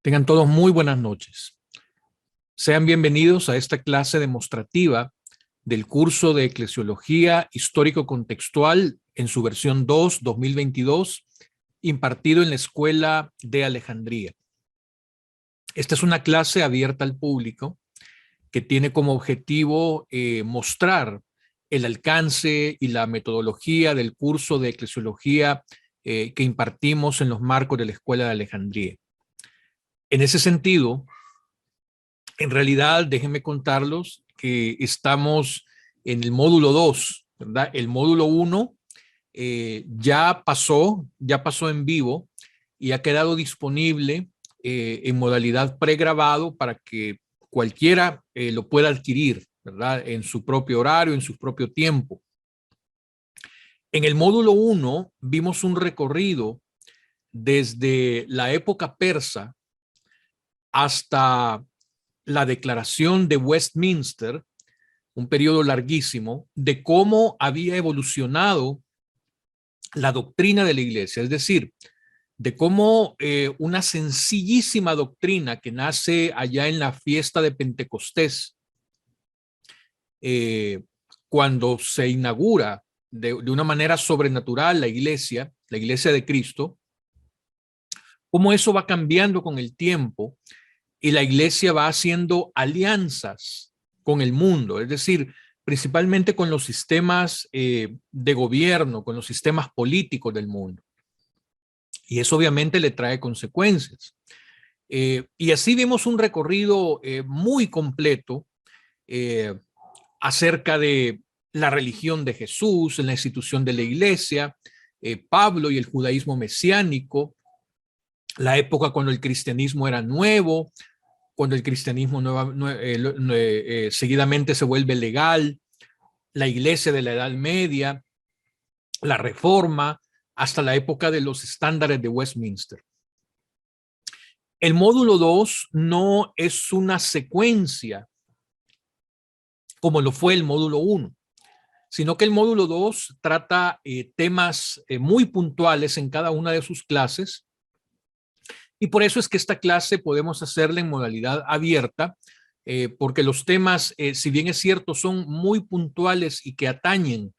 Tengan todos muy buenas noches. Sean bienvenidos a esta clase demostrativa del curso de Eclesiología Histórico-Contextual en su versión 2, 2022, impartido en la Escuela de Alejandría. Esta es una clase abierta al público que tiene como objetivo mostrar el alcance y la metodología del curso de Eclesiología que impartimos en los marcos de la Escuela de Alejandría. En ese sentido, en realidad, déjenme contarlos que estamos en el módulo 2, ¿verdad? El módulo 1 ya pasó en vivo y ha quedado disponible en modalidad pregrabado para que cualquiera lo pueda adquirir, ¿verdad? En su propio horario, en su propio tiempo. En el módulo 1 vimos un recorrido desde la época persa hasta la Declaración de Westminster, un periodo larguísimo, de cómo había evolucionado la doctrina de la iglesia, es decir, de cómo una sencillísima doctrina que nace allá en la fiesta de Pentecostés, cuando se inaugura de una manera sobrenatural la iglesia de Cristo, cómo eso va cambiando con el tiempo y la iglesia va haciendo alianzas con el mundo, es decir, principalmente con los sistemas de gobierno, con los sistemas políticos del mundo. Y eso obviamente le trae consecuencias. Y así vimos un recorrido muy completo acerca de la religión de Jesús, en la institución de la iglesia, Pablo y el judaísmo mesiánico, la época cuando el cristianismo era nuevo, cuando el cristianismo seguidamente se vuelve legal, la iglesia de la Edad Media, la Reforma, hasta la época de los estándares de Westminster. El módulo 2 no es una secuencia como lo fue el módulo 1, sino que el módulo 2 trata temas muy puntuales en cada una de sus clases. Y por eso es que esta clase podemos hacerla en modalidad abierta, porque los temas, si bien es cierto, son muy puntuales y que atañen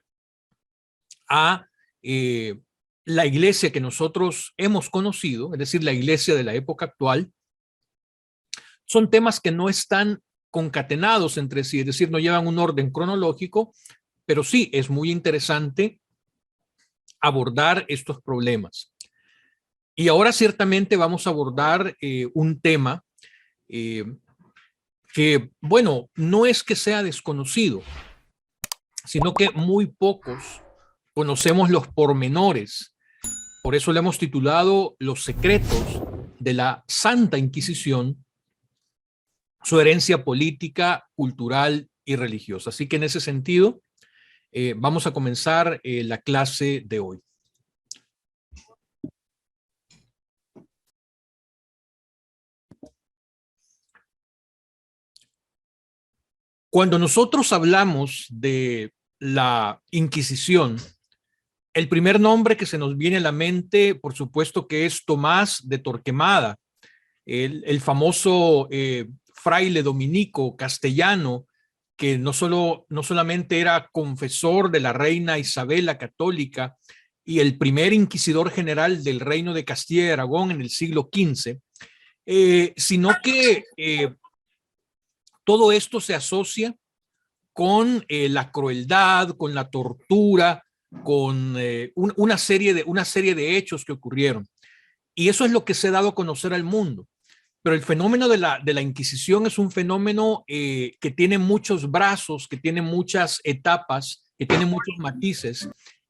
a la iglesia que nosotros hemos conocido, es decir, la iglesia de la época actual, son temas que no están concatenados entre sí, es decir, no llevan un orden cronológico, pero sí es muy interesante abordar estos problemas. Y ahora ciertamente vamos a abordar un tema que, bueno, no es que sea desconocido, sino que muy pocos conocemos los pormenores. Por eso le hemos titulado Los secretos de la Santa Inquisición, su herencia política, cultural y religiosa. Así que en ese sentido, vamos a comenzar la clase de hoy. Cuando nosotros hablamos de la Inquisición, el primer nombre que se nos viene a la mente, por supuesto, que es Tomás de Torquemada, el famoso fraile dominico castellano, que no solamente era confesor de la reina Isabel la Católica y el primer inquisidor general del reino de Castilla y Aragón en el siglo XV, sino que todo esto se asocia con la crueldad, con la tortura, con una serie de hechos que ocurrieron. Y eso es lo que se ha dado a conocer al mundo. Pero el fenómeno de la Inquisición es un fenómeno que tiene muchos brazos, que tiene muchas etapas, que tiene muchos matices,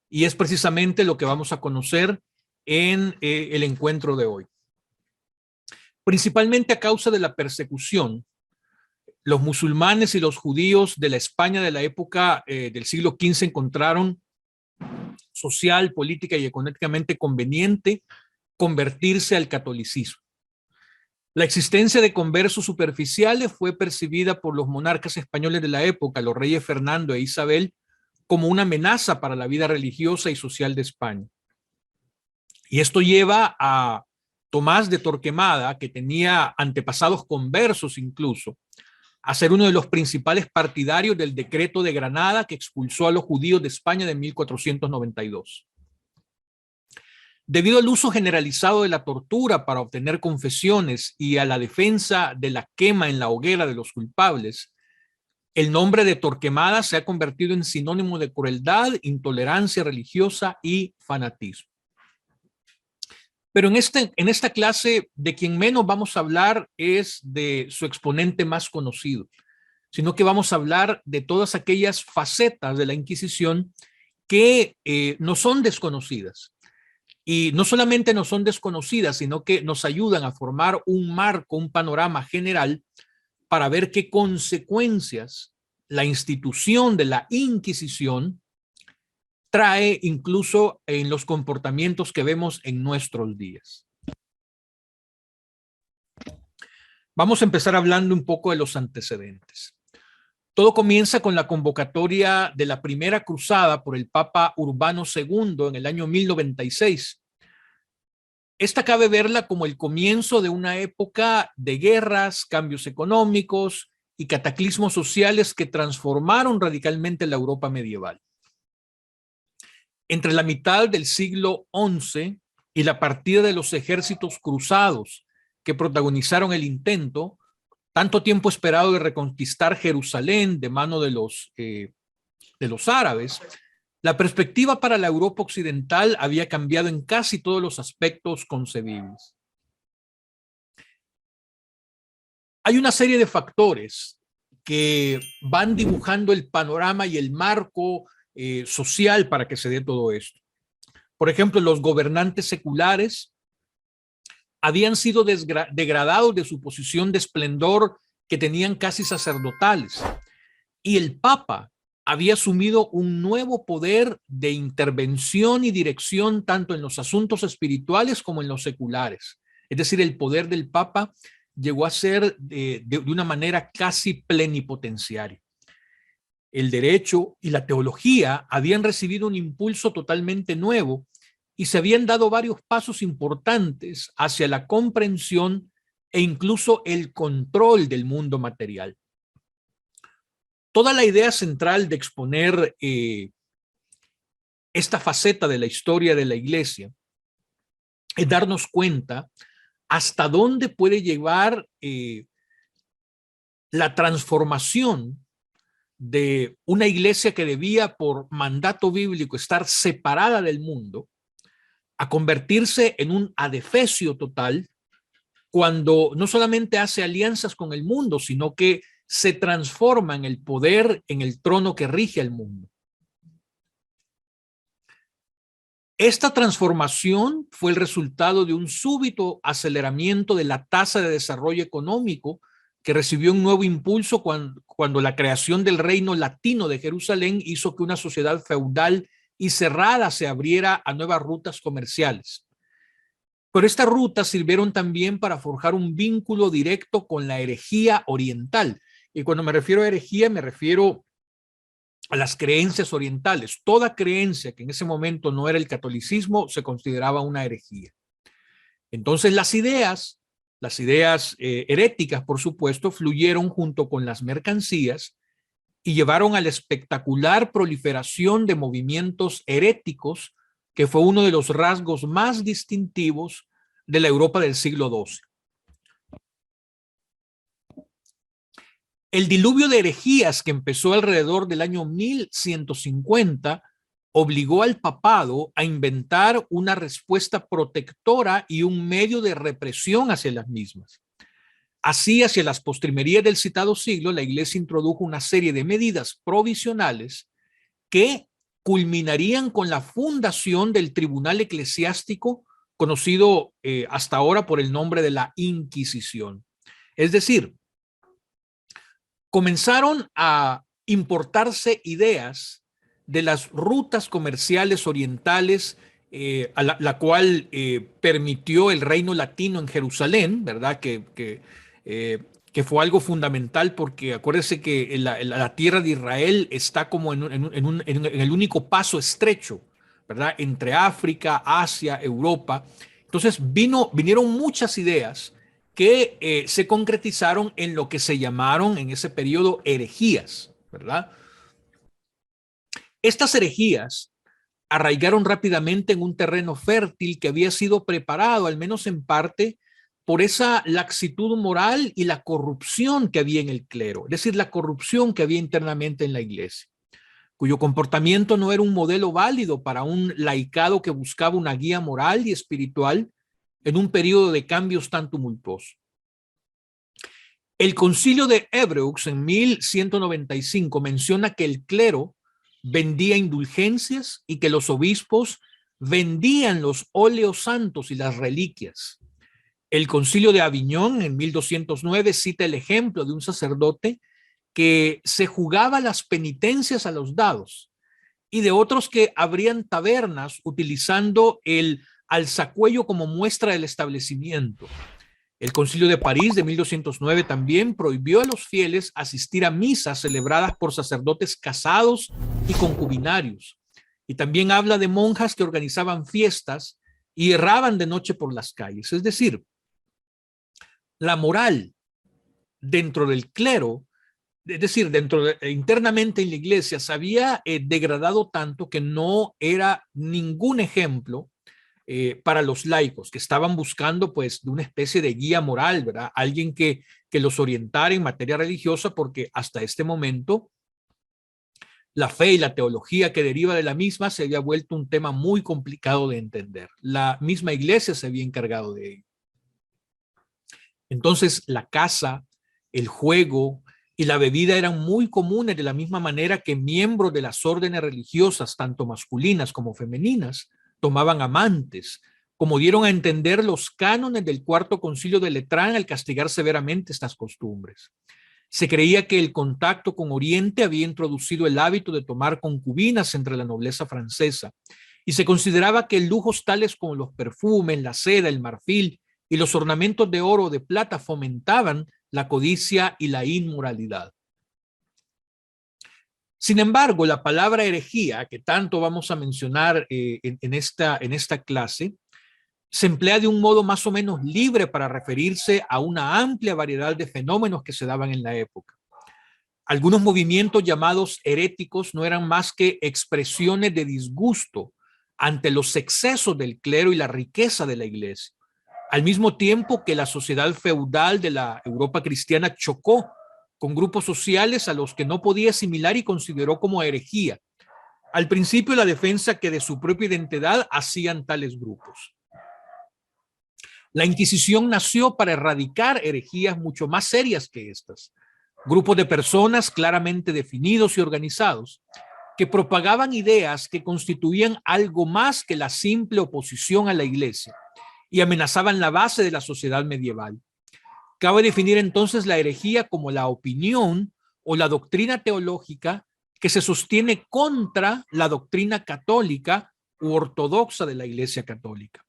y es precisamente lo que vamos a conocer en el encuentro de hoy. Principalmente a causa de la persecución, los musulmanes y los judíos de la España de la época del siglo XV encontraron social, política y económicamente conveniente convertirse al catolicismo. La existencia de conversos superficiales fue percibida por los monarcas españoles de la época, los reyes Fernando e Isabel, como una amenaza para la vida religiosa y social de España. Y esto lleva a Tomás de Torquemada, que tenía antepasados conversos incluso, a ser uno de los principales partidarios del decreto de Granada que expulsó a los judíos de España de 1492. Debido al uso generalizado de la tortura para obtener confesiones y a la defensa de la quema en la hoguera de los culpables, el nombre de Torquemada se ha convertido en sinónimo de crueldad, intolerancia religiosa y fanatismo. Pero en esta clase, de quien menos vamos a hablar es de su exponente más conocido, sino que vamos a hablar de todas aquellas facetas de la Inquisición que no son desconocidas. Y no solamente no son desconocidas, sino que nos ayudan a formar un marco, un panorama general para ver qué consecuencias la institución de la Inquisición trae incluso en los comportamientos que vemos en nuestros días. Vamos a empezar hablando un poco de los antecedentes. Todo comienza con la convocatoria de la primera cruzada por el Papa Urbano II en el año 1096. Esta cabe verla como el comienzo de una época de guerras, cambios económicos y cataclismos sociales que transformaron radicalmente la Europa medieval. Entre la mitad del siglo XI y la partida de los ejércitos cruzados que protagonizaron el intento, tanto tiempo esperado de reconquistar Jerusalén de mano de los árabes, la perspectiva para la Europa occidental había cambiado en casi todos los aspectos concebibles. Hay una serie de factores que van dibujando el panorama y el marco social para que se dé todo esto. Por ejemplo, los gobernantes seculares habían sido degradados de su posición de esplendor que tenían casi sacerdotales, y el Papa había asumido un nuevo poder de intervención y dirección tanto en los asuntos espirituales como en los seculares. Es decir, el poder del Papa llegó a ser de una manera casi plenipotenciaria. El derecho y la teología habían recibido un impulso totalmente nuevo y se habían dado varios pasos importantes hacia la comprensión e incluso el control del mundo material. Toda la idea central de exponer esta faceta de la historia de la Iglesia es darnos cuenta hasta dónde puede llevar la transformación de una iglesia que debía por mandato bíblico estar separada del mundo a convertirse en un adefesio total cuando no solamente hace alianzas con el mundo, sino que se transforma en el poder, en el trono que rige el mundo. Esta transformación fue el resultado de un súbito aceleramiento de la tasa de desarrollo económico que recibió un nuevo impulso cuando la creación del reino latino de Jerusalén hizo que una sociedad feudal y cerrada se abriera a nuevas rutas comerciales. Pero estas rutas sirvieron también para forjar un vínculo directo con la herejía oriental. Y cuando me refiero a herejía, me refiero a las creencias orientales. Toda creencia que en ese momento no era el catolicismo se consideraba una herejía. Entonces las ideas heréticas, por supuesto, fluyeron junto con las mercancías y llevaron a la espectacular proliferación de movimientos heréticos, que fue uno de los rasgos más distintivos de la Europa del siglo XII. El diluvio de herejías que empezó alrededor del año 1150 obligó al papado a inventar una respuesta protectora y un medio de represión hacia las mismas. Así, hacia las postrimerías del citado siglo, la Iglesia introdujo una serie de medidas provisionales que culminarían con la fundación del tribunal eclesiástico conocido hasta ahora por el nombre de la Inquisición. Es decir, comenzaron a importarse ideas de las rutas comerciales orientales, a la cual permitió el reino latino en Jerusalén, ¿verdad? Que fue algo fundamental porque acuérdense que la tierra de Israel está como en el único paso estrecho, ¿verdad? Entre África, Asia, Europa, Entonces vinieron muchas ideas que se concretizaron en lo que se llamaron en ese periodo herejías, ¿verdad? Estas herejías arraigaron rápidamente en un terreno fértil que había sido preparado, al menos en parte, por esa laxitud moral y la corrupción que había en el clero, es decir, la corrupción que había internamente en la iglesia, cuyo comportamiento no era un modelo válido para un laicado que buscaba una guía moral y espiritual en un periodo de cambios tan tumultuoso. El concilio de Évreux en 1195 menciona que el clero vendía indulgencias y que los obispos vendían los óleos santos y las reliquias. El concilio de Aviñón en 1209 cita el ejemplo de un sacerdote que se jugaba las penitencias a los dados y de otros que abrían tabernas utilizando el alzacuello como muestra del establecimiento. El Concilio de París de 1209 también prohibió a los fieles asistir a misas celebradas por sacerdotes casados y concubinarios. Y también habla de monjas que organizaban fiestas y erraban de noche por las calles. Es decir, la moral dentro del clero, es decir, internamente en la iglesia, se había degradado tanto que no era ningún ejemplo para los laicos que estaban buscando pues de una especie de guía moral, ¿verdad? Alguien que los orientara en materia religiosa, porque hasta este momento la fe y la teología que deriva de la misma se había vuelto un tema muy complicado de entender. La misma iglesia se había encargado de ello. Entonces la caza, el juego y la bebida eran muy comunes, de la misma manera que miembros de las órdenes religiosas, tanto masculinas como femeninas, tomaban amantes, como dieron a entender los cánones del Cuarto Concilio de Letrán al castigar severamente estas costumbres. Se creía que el contacto con Oriente había introducido el hábito de tomar concubinas entre la nobleza francesa, y se consideraba que lujos tales como los perfumes, la seda, el marfil y los ornamentos de oro o de plata fomentaban la codicia y la inmoralidad. Sin embargo, la palabra herejía, que tanto vamos a mencionar en esta clase, se emplea de un modo más o menos libre para referirse a una amplia variedad de fenómenos que se daban en la época. Algunos movimientos llamados heréticos no eran más que expresiones de disgusto ante los excesos del clero y la riqueza de la iglesia, al mismo tiempo que la sociedad feudal de la Europa cristiana chocó con grupos sociales a los que no podía asimilar y consideró como herejía. Al principio, la defensa que de su propia identidad hacían tales grupos. La Inquisición nació para erradicar herejías mucho más serias que estas. Grupos de personas claramente definidos y organizados que propagaban ideas que constituían algo más que la simple oposición a la iglesia y amenazaban la base de la sociedad medieval. Cabe definir entonces la herejía como la opinión o la doctrina teológica que se sostiene contra la doctrina católica u ortodoxa de la Iglesia Católica.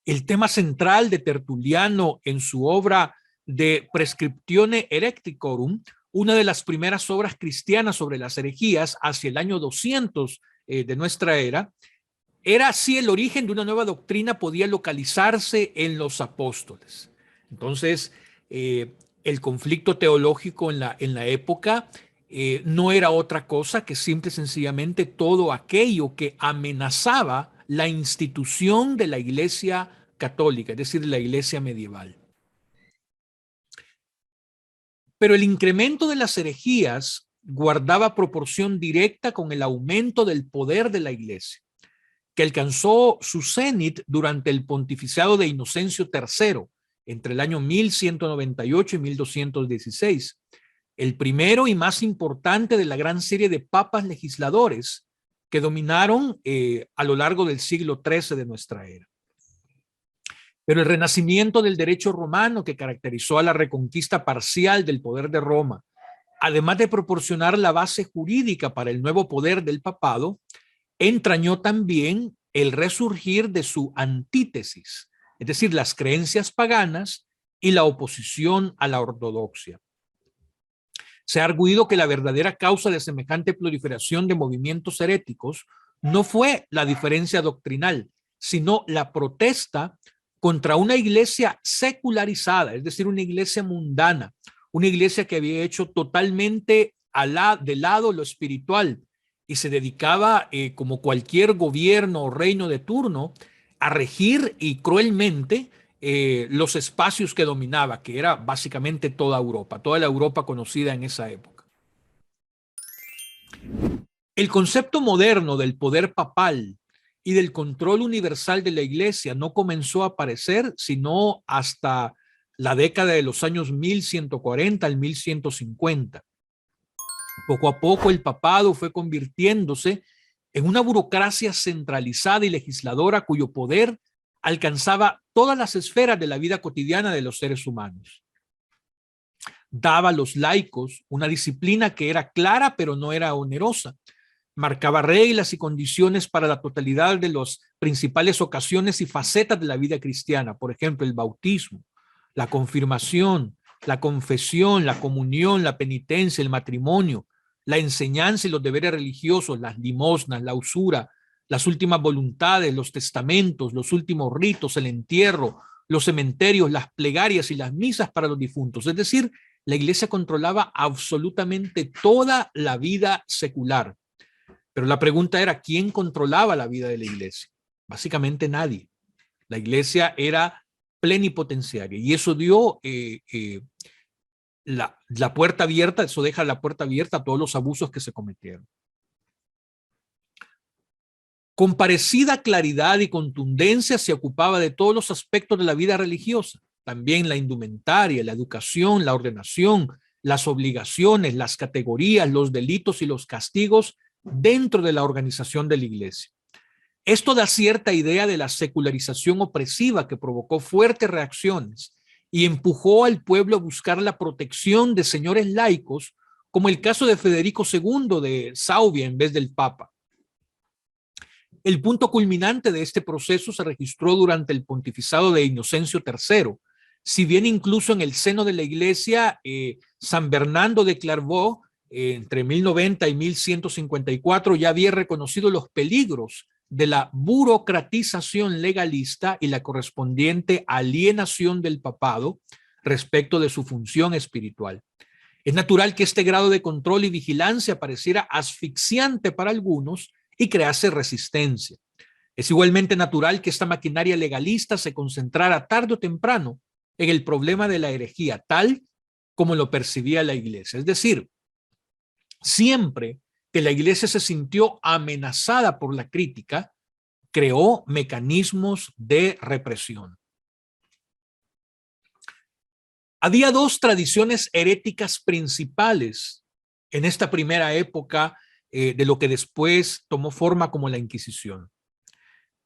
El tema central de Tertuliano en su obra de Prescriptione Hereticorum, una de las primeras obras cristianas sobre las herejías hacia el año 200 de nuestra era, era si el origen de una nueva doctrina podía localizarse en los apóstoles. Entonces, el conflicto teológico en la época no era otra cosa que simple y sencillamente todo aquello que amenazaba la institución de la Iglesia católica, es decir, la Iglesia medieval. Pero el incremento de las herejías guardaba proporción directa con el aumento del poder de la Iglesia, que alcanzó su cenit durante el pontificado de Inocencio III, entre el año 1198 y 1216, el primero y más importante de la gran serie de papas legisladores que dominaron a lo largo del siglo XIII de nuestra era. Pero el renacimiento del derecho romano, que caracterizó a la reconquista parcial del poder de Roma, además de proporcionar la base jurídica para el nuevo poder del papado, entrañó también el resurgir de su antítesis, es decir, las creencias paganas y la oposición a la ortodoxia. Se ha arguido que la verdadera causa de semejante proliferación de movimientos heréticos no fue la diferencia doctrinal, sino la protesta contra una iglesia secularizada, es decir, una iglesia mundana, una iglesia que había hecho totalmente de lado lo espiritual y se dedicaba, como cualquier gobierno o reino de turno, a regir y cruelmente los espacios que dominaba, que era básicamente toda Europa, toda la Europa conocida en esa época. El concepto moderno del poder papal y del control universal de la iglesia no comenzó a aparecer sino hasta la década de los años 1140 al 1150. Poco a poco el papado fue convirtiéndose en una burocracia centralizada y legisladora cuyo poder alcanzaba todas las esferas de la vida cotidiana de los seres humanos. Daba a los laicos una disciplina que era clara pero no era onerosa. Marcaba reglas y condiciones para la totalidad de las principales ocasiones y facetas de la vida cristiana, por ejemplo, el bautismo, la confirmación, la confesión, la comunión, la penitencia, el matrimonio, la enseñanza y los deberes religiosos, las limosnas, la usura, las últimas voluntades, los testamentos, los últimos ritos, el entierro, los cementerios, las plegarias y las misas para los difuntos. Es decir, la iglesia controlaba absolutamente toda la vida secular. Pero la pregunta era, ¿quién controlaba la vida de la iglesia? Básicamente nadie. La iglesia era plenipotenciaria y eso dio la puerta abierta, eso deja la puerta abierta a todos los abusos que se cometieron. Con parecida claridad y contundencia se ocupaba de todos los aspectos de la vida religiosa, también la indumentaria, la educación, la ordenación, las obligaciones, las categorías, los delitos y los castigos dentro de la organización de la iglesia. Esto da cierta idea de la secularización opresiva que provocó fuertes reacciones y empujó al pueblo a buscar la protección de señores laicos, como el caso de Federico II de Suabia en vez del Papa. El punto culminante de este proceso se registró durante el pontificado de Inocencio III, si bien incluso en el seno de la iglesia, San Bernardo de Clairvaux, entre 1090 y 1154, ya había reconocido los peligros de la burocratización legalista y la correspondiente alienación del papado respecto de su función espiritual. Es natural que este grado de control y vigilancia pareciera asfixiante para algunos y crease resistencia. Es igualmente natural que esta maquinaria legalista se concentrara tarde o temprano en el problema de la herejía, tal como lo percibía la iglesia. Es decir, siempre que la iglesia se sintió amenazada por la crítica, creó mecanismos de represión. Había dos tradiciones heréticas principales en esta primera época de lo que después tomó forma como la Inquisición.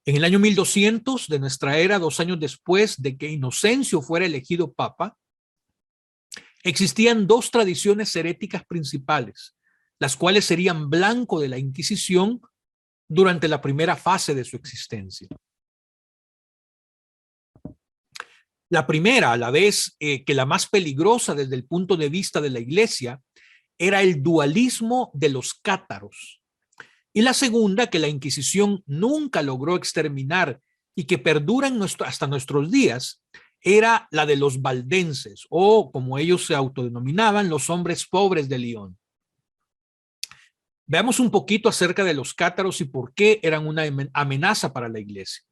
En el año 1200 de nuestra era, 2 años después de que Inocencio fuera elegido papa, existían dos tradiciones heréticas principales, las cuales serían blanco de la Inquisición durante la primera fase de su existencia. La primera, a la vez que la más peligrosa desde el punto de vista de la iglesia, era el dualismo de los cátaros. Y la segunda, que la Inquisición nunca logró exterminar y que perdura hasta nuestros días, era la de los valdenses, o como ellos se autodenominaban, los hombres pobres de León. Veamos un poquito acerca de los cátaros y por qué eran una amenaza para la iglesia.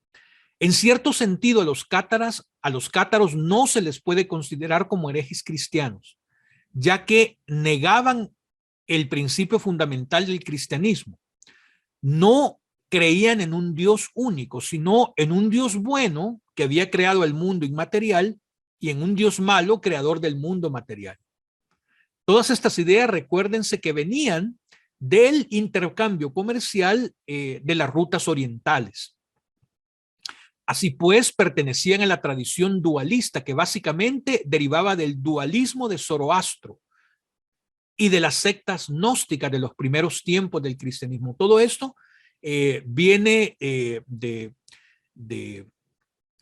En cierto sentido, a los cátaros no se les puede considerar como herejes cristianos, ya que negaban el principio fundamental del cristianismo. No creían en un Dios único, sino en un Dios bueno que había creado el mundo inmaterial y en un Dios malo, creador del mundo material. Todas estas ideas, recuérdense que venían del intercambio comercial de las rutas orientales. Así pues, pertenecían a la tradición dualista que básicamente derivaba del dualismo de Zoroastro y de las sectas gnósticas de los primeros tiempos del cristianismo. Todo esto viene de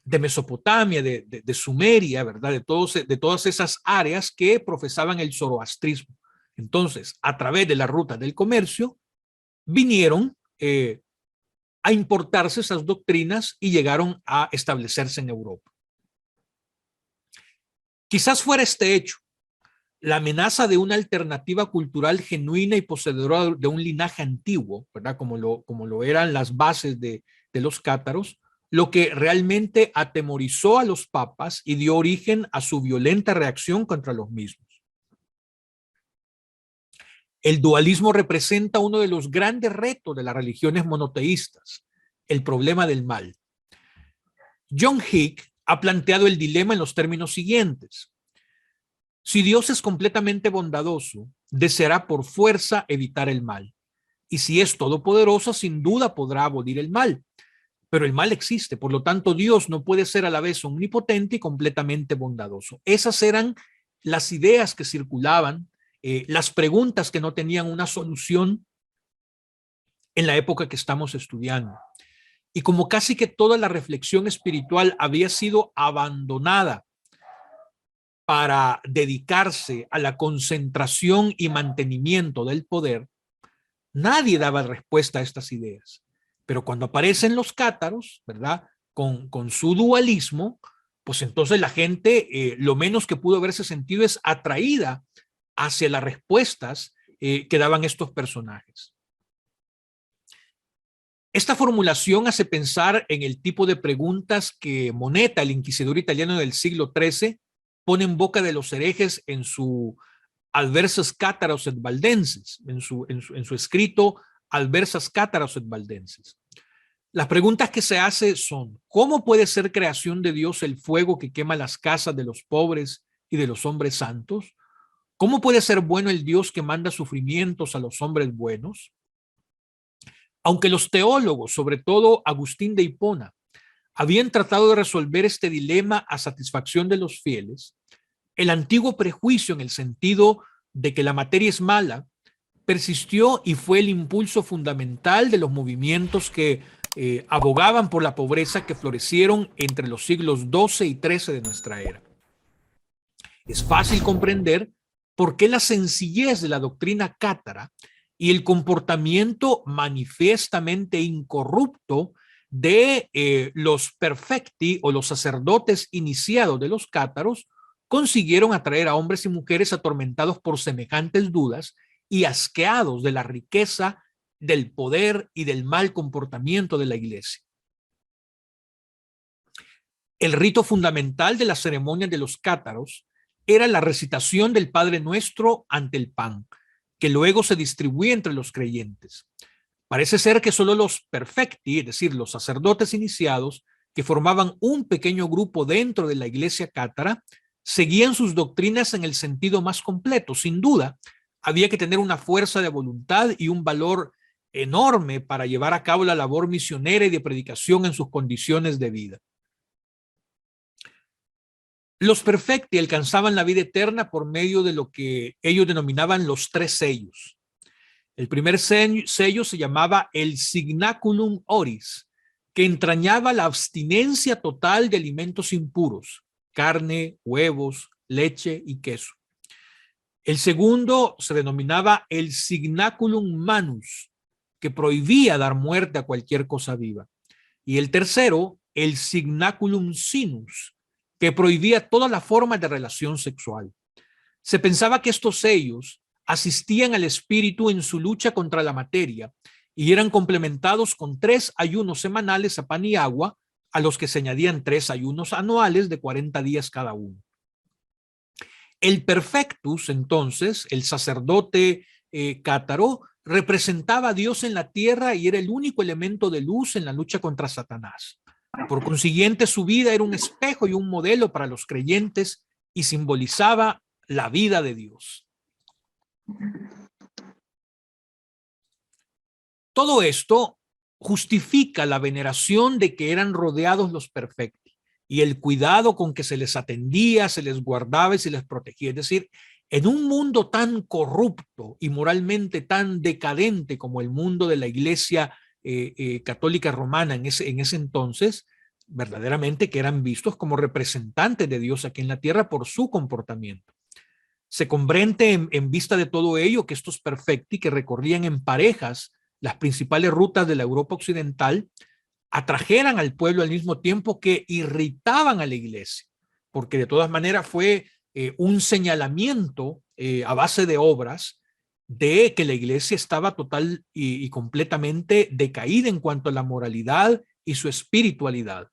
Mesopotamia, de Sumeria, ¿verdad? De todas esas áreas que profesaban el zoroastrismo. Entonces, a través de la ruta del comercio, vinieron a importarse esas doctrinas y llegaron a establecerse en Europa. Quizás fuera este hecho, la amenaza de una alternativa cultural genuina y poseedora de un linaje antiguo, ¿verdad? Como lo eran las bases de los cátaros, lo que realmente atemorizó a los papas y dio origen a su violenta reacción contra los mismos. El dualismo representa uno de los grandes retos de las religiones monoteístas, el problema del mal. John Hick ha planteado el dilema en los términos siguientes. Si Dios es completamente bondadoso, deseará por fuerza evitar el mal. Y si es todopoderoso, sin duda podrá abolir el mal. Pero el mal existe, por lo tanto Dios no puede ser a la vez omnipotente y completamente bondadoso. Esas eran las ideas que circulaban, las preguntas que no tenían una solución en la época que estamos estudiando. Y como casi que toda la reflexión espiritual había sido abandonada para dedicarse a la concentración y mantenimiento del poder, nadie daba respuesta a estas ideas. Pero cuando aparecen los cátaros, ¿verdad? Con su dualismo, pues entonces la gente, lo menos que pudo haberse sentido es atraída hacia las respuestas que daban estos personajes. Esta formulación hace pensar en el tipo de preguntas que Moneta, el inquisidor italiano del siglo XIII, pone en boca de los herejes en su Adversas Cátaros et Valdenses, en su escrito Adversas Cátaros et Valdenses. Las preguntas que se hace son: ¿cómo puede ser creación de Dios el fuego que quema las casas de los pobres y de los hombres santos? ¿Cómo puede ser bueno el Dios que manda sufrimientos a los hombres buenos? Aunque los teólogos, sobre todo Agustín de Hipona, habían tratado de resolver este dilema a satisfacción de los fieles, el antiguo prejuicio en el sentido de que la materia es mala persistió y fue el impulso fundamental de los movimientos que abogaban por la pobreza que florecieron entre los siglos XII y XIII de nuestra era. Es fácil comprender por qué la sencillez de la doctrina cátara y el comportamiento manifiestamente incorrupto de los perfecti o los sacerdotes iniciados de los cátaros consiguieron atraer a hombres y mujeres atormentados por semejantes dudas y asqueados de la riqueza, del poder y del mal comportamiento de la iglesia. El rito fundamental de las ceremonias de los cátaros era la recitación del Padre Nuestro ante el pan, que luego se distribuía entre los creyentes. Parece ser que solo los perfecti, es decir, los sacerdotes iniciados, que formaban un pequeño grupo dentro de la iglesia cátara, seguían sus doctrinas en el sentido más completo. Sin duda, había que tener una fuerza de voluntad y un valor enorme para llevar a cabo la labor misionera y de predicación en sus condiciones de vida. Los perfecti alcanzaban la vida eterna por medio de lo que ellos denominaban los 3 sellos. El primer sello se llamaba el signaculum oris, que entrañaba la abstinencia total de alimentos impuros, carne, huevos, leche y queso. El segundo se denominaba el signaculum manus, que prohibía dar muerte a cualquier cosa viva. Y el tercero, el signaculum sinus, que prohibía todas las formas de relación sexual. Se pensaba que estos sellos asistían al espíritu en su lucha contra la materia y eran complementados con 3 ayunos semanales a pan y agua, a los que se añadían 3 ayunos anuales de 40 días cada uno. El perfectus, entonces, el sacerdote cátaro, representaba a Dios en la tierra y era el único elemento de luz en la lucha contra Satanás. Por consiguiente, su vida era un espejo y un modelo para los creyentes y simbolizaba la vida de Dios. Todo esto justifica la veneración de que eran rodeados los perfectos y el cuidado con que se les atendía, se les guardaba y se les protegía. Es decir, en un mundo tan corrupto y moralmente tan decadente como el mundo de la Iglesia católica romana en ese entonces, verdaderamente que eran vistos como representantes de Dios aquí en la tierra por su comportamiento. Se comprende en vista de todo ello que estos perfecti que recorrían en parejas las principales rutas de la Europa occidental, atrajeran al pueblo al mismo tiempo que irritaban a la iglesia, porque de todas maneras fue un señalamiento a base de obras de que la iglesia estaba total y completamente decaída en cuanto a la moralidad y su espiritualidad.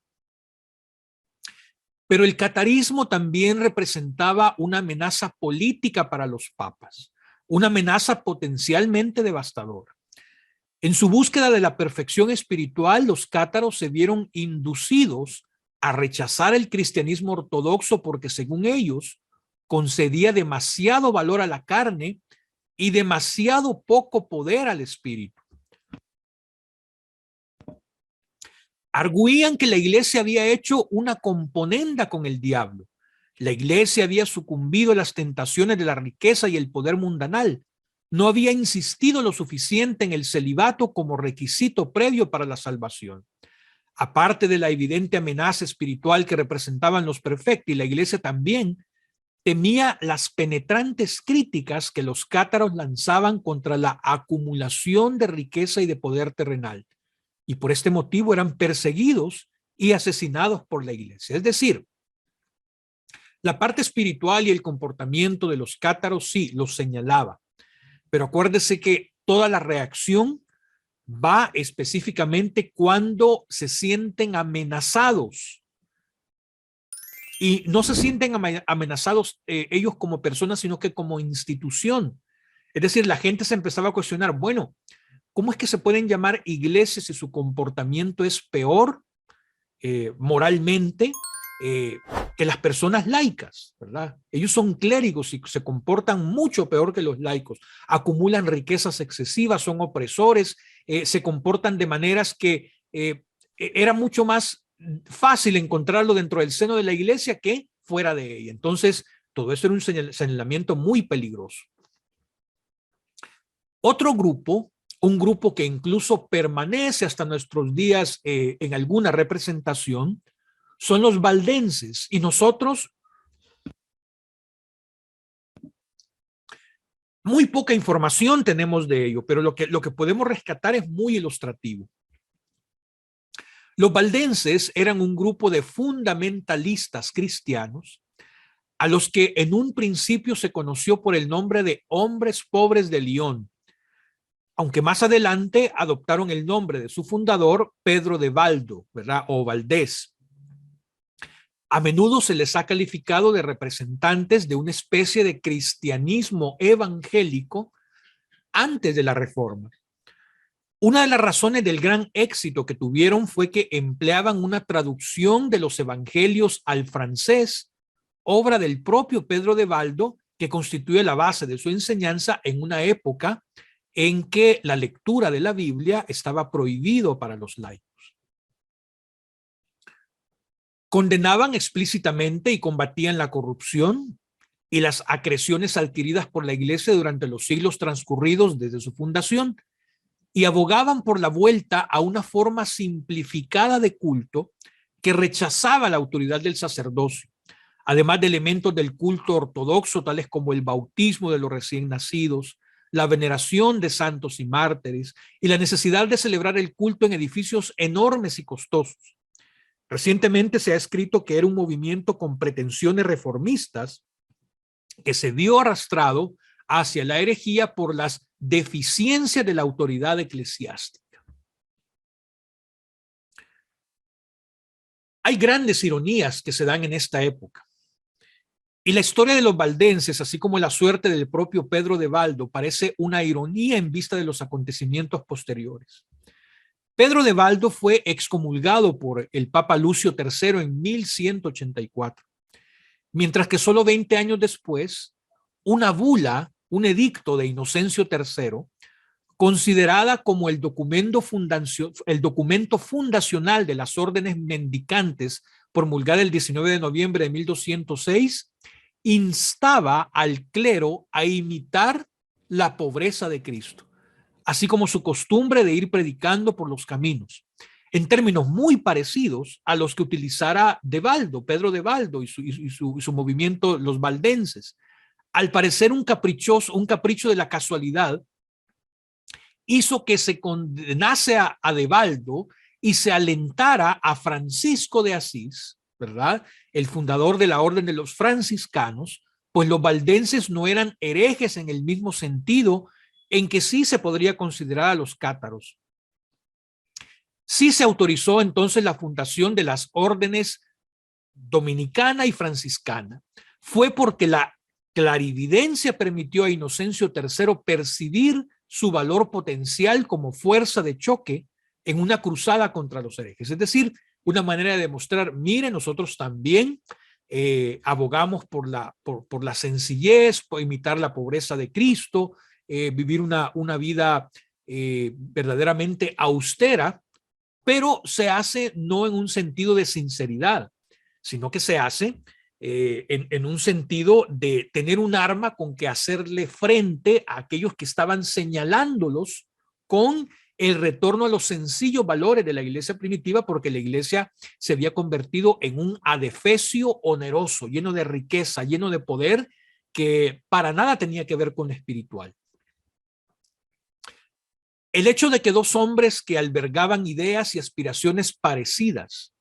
Pero el catarismo también representaba una amenaza política para los papas, una amenaza potencialmente devastadora. En su búsqueda de la perfección espiritual, los cátaros se vieron inducidos a rechazar el cristianismo ortodoxo porque, según ellos, concedía demasiado valor a la carne y demasiado poco poder al espíritu. Arguían que la iglesia había hecho una componenda con el diablo. La iglesia había sucumbido a las tentaciones de la riqueza y el poder mundanal. No había insistido lo suficiente en el celibato como requisito previo para la salvación. Aparte de la evidente amenaza espiritual que representaban los prefectos, la iglesia también temía las penetrantes críticas que los cátaros lanzaban contra la acumulación de riqueza y de poder terrenal. Y por este motivo eran perseguidos y asesinados por la iglesia. Es decir, la parte espiritual y el comportamiento de los cátaros sí los señalaba, pero acuérdese que toda la reacción va específicamente cuando se sienten amenazados. Y no se sienten amenazados ellos como personas, sino que como institución. Es decir, la gente se empezaba a cuestionar, bueno, ¿cómo es que se pueden llamar iglesias si su comportamiento es peor moralmente que las personas laicas, ¿verdad? Ellos son clérigos y se comportan mucho peor que los laicos, acumulan riquezas excesivas, son opresores, se comportan de maneras que era mucho más fácil encontrarlo dentro del seno de la iglesia que fuera de ella. Entonces, todo esto era un señalamiento muy peligroso. Otro grupo, un grupo que incluso permanece hasta nuestros días en alguna representación, son los valdenses, y nosotros muy poca información tenemos de ello, pero lo que podemos rescatar es muy ilustrativo. Los valdenses eran un grupo de fundamentalistas cristianos a los que en un principio se conoció por el nombre de hombres pobres de Lyon, aunque más adelante adoptaron el nombre de su fundador, Pedro de Valdo, ¿verdad? O Valdés. A menudo se les ha calificado de representantes de una especie de cristianismo evangélico antes de la Reforma. Una de las razones del gran éxito que tuvieron fue que empleaban una traducción de los evangelios al francés, obra del propio Pedro de Valdo, que constituye la base de su enseñanza en una época en que la lectura de la Biblia estaba prohibido para los laicos. Condenaban explícitamente y combatían la corrupción y las acreciones adquiridas por la iglesia durante los siglos transcurridos desde su fundación, y abogaban por la vuelta a una forma simplificada de culto que rechazaba la autoridad del sacerdocio, además de elementos del culto ortodoxo tales como el bautismo de los recién nacidos, la veneración de santos y mártires y la necesidad de celebrar el culto en edificios enormes y costosos. Recientemente se ha escrito que era un movimiento con pretensiones reformistas que se vio arrastrado hacia la herejía por las deficiencias de la autoridad eclesiástica. Hay grandes ironías que se dan en esta época. Y la historia de los valdenses, así como la suerte del propio Pedro de Valdo, parece una ironía en vista de los acontecimientos posteriores. Pedro de Valdo fue excomulgado por el Papa Lucio III en 1184, mientras que solo 20 años después, una bula, un edicto de Inocencio III, considerada como el documento fundacional de las órdenes mendicantes, promulgada el 19 de noviembre de 1206, instaba al clero a imitar la pobreza de Cristo, así como su costumbre de ir predicando por los caminos, en términos muy parecidos a los que utilizara de Valdo, Pedro de Valdo y su movimiento, los valdenses. Al parecer un capricho de la casualidad, hizo que se condenase a Adebaldo y se alentara a Francisco de Asís, ¿verdad? El fundador de la orden de los franciscanos, pues los valdenses no eran herejes en el mismo sentido en que sí se podría considerar a los cátaros. Sí se autorizó entonces la fundación de las órdenes dominicana y franciscana. Fue porque la clarividencia permitió a Inocencio III percibir su valor potencial como fuerza de choque en una cruzada contra los herejes. Es decir, una manera de demostrar, mire, nosotros también abogamos por la sencillez, por imitar la pobreza de Cristo, vivir una vida verdaderamente austera, pero se hace no en un sentido de sinceridad, sino que se hace en un sentido de tener un arma con que hacerle frente a aquellos que estaban señalándolos con el retorno a los sencillos valores de la iglesia primitiva, porque la iglesia se había convertido en un adefesio oneroso, lleno de riqueza, lleno de poder, que para nada tenía que ver con lo espiritual. El hecho de que dos hombres que albergaban ideas y aspiraciones parecidas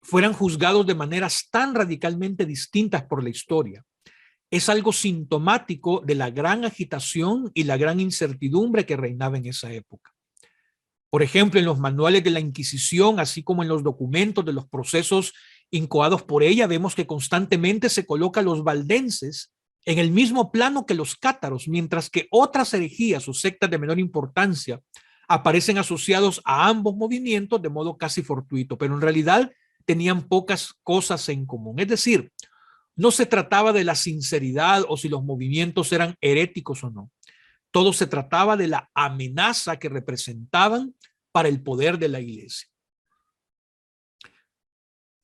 fueran juzgados de maneras tan radicalmente distintas por la historia es algo sintomático de la gran agitación y la gran incertidumbre que reinaba en esa época. Por ejemplo, en los manuales de la Inquisición, así como en los documentos de los procesos incoados por ella, vemos que constantemente se coloca a los valdenses en el mismo plano que los cátaros, mientras que otras herejías o sectas de menor importancia aparecen asociados a ambos movimientos de modo casi fortuito, pero en realidad tenían pocas cosas en común. Es decir, no se trataba de la sinceridad o si los movimientos eran heréticos o no. Todo se trataba de la amenaza que representaban para el poder de la iglesia.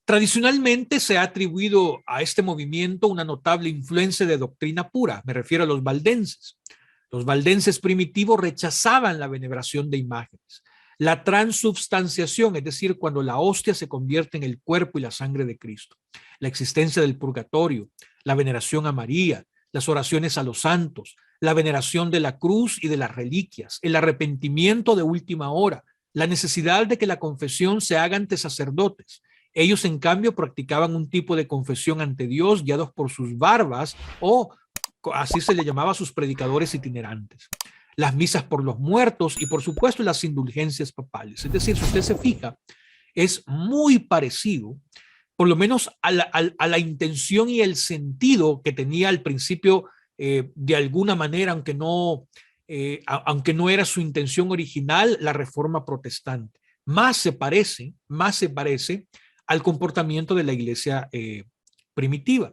Tradicionalmente se ha atribuido a este movimiento una notable influencia de doctrina pura, me refiero a los valdenses. Los valdenses primitivos rechazaban la veneración de imágenes, la transubstanciación, es decir, cuando la hostia se convierte en el cuerpo y la sangre de Cristo, la existencia del purgatorio, la veneración a María, las oraciones a los santos, la veneración de la cruz y de las reliquias, el arrepentimiento de última hora, la necesidad de que la confesión se haga ante sacerdotes. Ellos, en cambio, practicaban un tipo de confesión ante Dios guiados por sus barbas o así se le llamaba a sus predicadores itinerantes. Las misas por los muertos y, por supuesto, las indulgencias papales. Es decir, si usted se fija, es muy parecido, por lo menos a la intención y el sentido que tenía al principio, de alguna manera, aunque no era su intención original, la Reforma Protestante. Más se parece al comportamiento de la iglesia primitiva.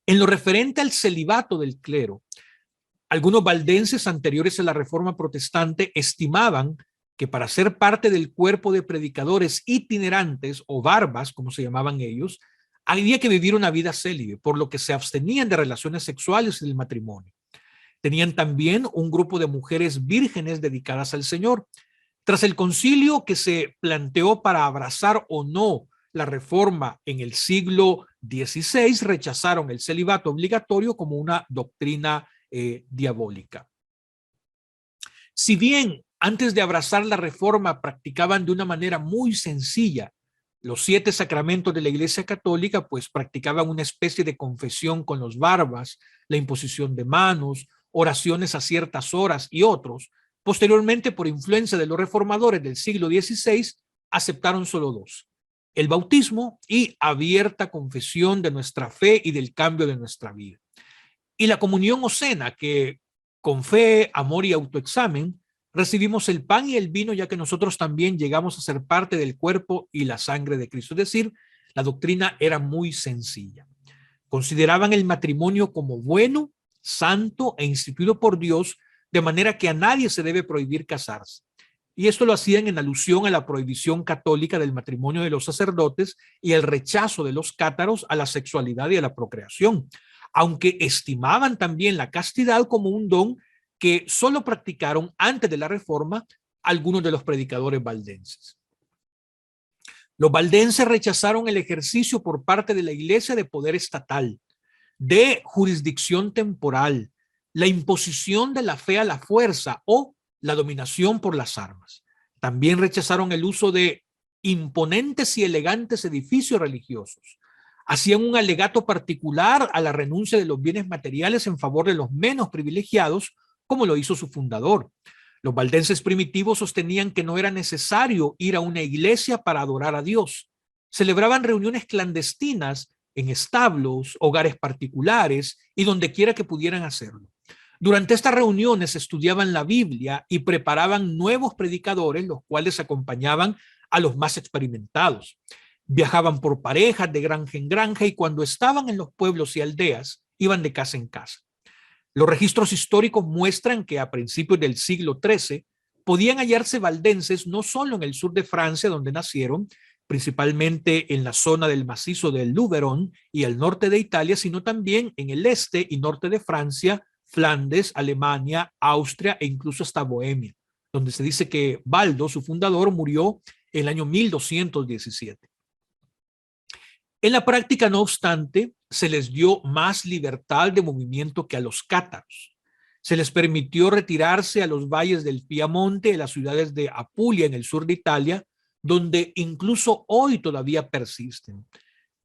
En lo referente al celibato del clero, algunos valdenses anteriores a la Reforma Protestante estimaban que para ser parte del cuerpo de predicadores itinerantes o barbas, como se llamaban ellos, había que vivir una vida célibe, por lo que se abstenían de relaciones sexuales y del matrimonio. Tenían también un grupo de mujeres vírgenes dedicadas al Señor. Tras el concilio que se planteó para abrazar o no la reforma en el siglo XVI, rechazaron el celibato obligatorio como una doctrina diabólica. Si bien antes de abrazar la reforma practicaban de una manera muy sencilla los 7 sacramentos de la Iglesia Católica, pues practicaban una especie de confesión con los barbas, la imposición de manos, oraciones a ciertas horas y otros. Posteriormente, por influencia de los reformadores del siglo XVI, aceptaron solo 2: el bautismo y abierta confesión de nuestra fe y del cambio de nuestra vida. Y la comunión o cena, que con fe, amor y autoexamen recibimos el pan y el vino, ya que nosotros también llegamos a ser parte del cuerpo y la sangre de Cristo. Es decir, la doctrina era muy sencilla. Consideraban el matrimonio como bueno, santo e instituido por Dios, de manera que a nadie se debe prohibir casarse. Y esto lo hacían en alusión a la prohibición católica del matrimonio de los sacerdotes y el rechazo de los cátaros a la sexualidad y a la procreación, aunque estimaban también la castidad como un don que solo practicaron antes de la Reforma algunos de los predicadores valdenses. Los valdenses rechazaron el ejercicio por parte de la Iglesia de poder estatal, de jurisdicción temporal, la imposición de la fe a la fuerza o la dominación por las armas. También rechazaron el uso de imponentes y elegantes edificios religiosos. Hacían un alegato particular a la renuncia de los bienes materiales en favor de los menos privilegiados, como lo hizo su fundador. Los valdenses primitivos sostenían que no era necesario ir a una iglesia para adorar a Dios. Celebraban reuniones clandestinas en establos, hogares particulares y donde quiera que pudieran hacerlo. Durante estas reuniones estudiaban la Biblia y preparaban nuevos predicadores, los cuales acompañaban a los más experimentados. Viajaban por parejas de granja en granja y cuando estaban en los pueblos y aldeas, iban de casa en casa. Los registros históricos muestran que a principios del siglo XIII podían hallarse valdenses no solo en el sur de Francia, donde nacieron, principalmente en la zona del macizo del Luberon y el norte de Italia, sino también en el este y norte de Francia, Flandes, Alemania, Austria e incluso hasta Bohemia, donde se dice que Baldo, su fundador, murió en el año 1217. En la práctica, no obstante, se les dio más libertad de movimiento que a los cátaros. Se les permitió retirarse a los valles del Piamonte, a las ciudades de Apulia en el sur de Italia, donde incluso hoy todavía persisten.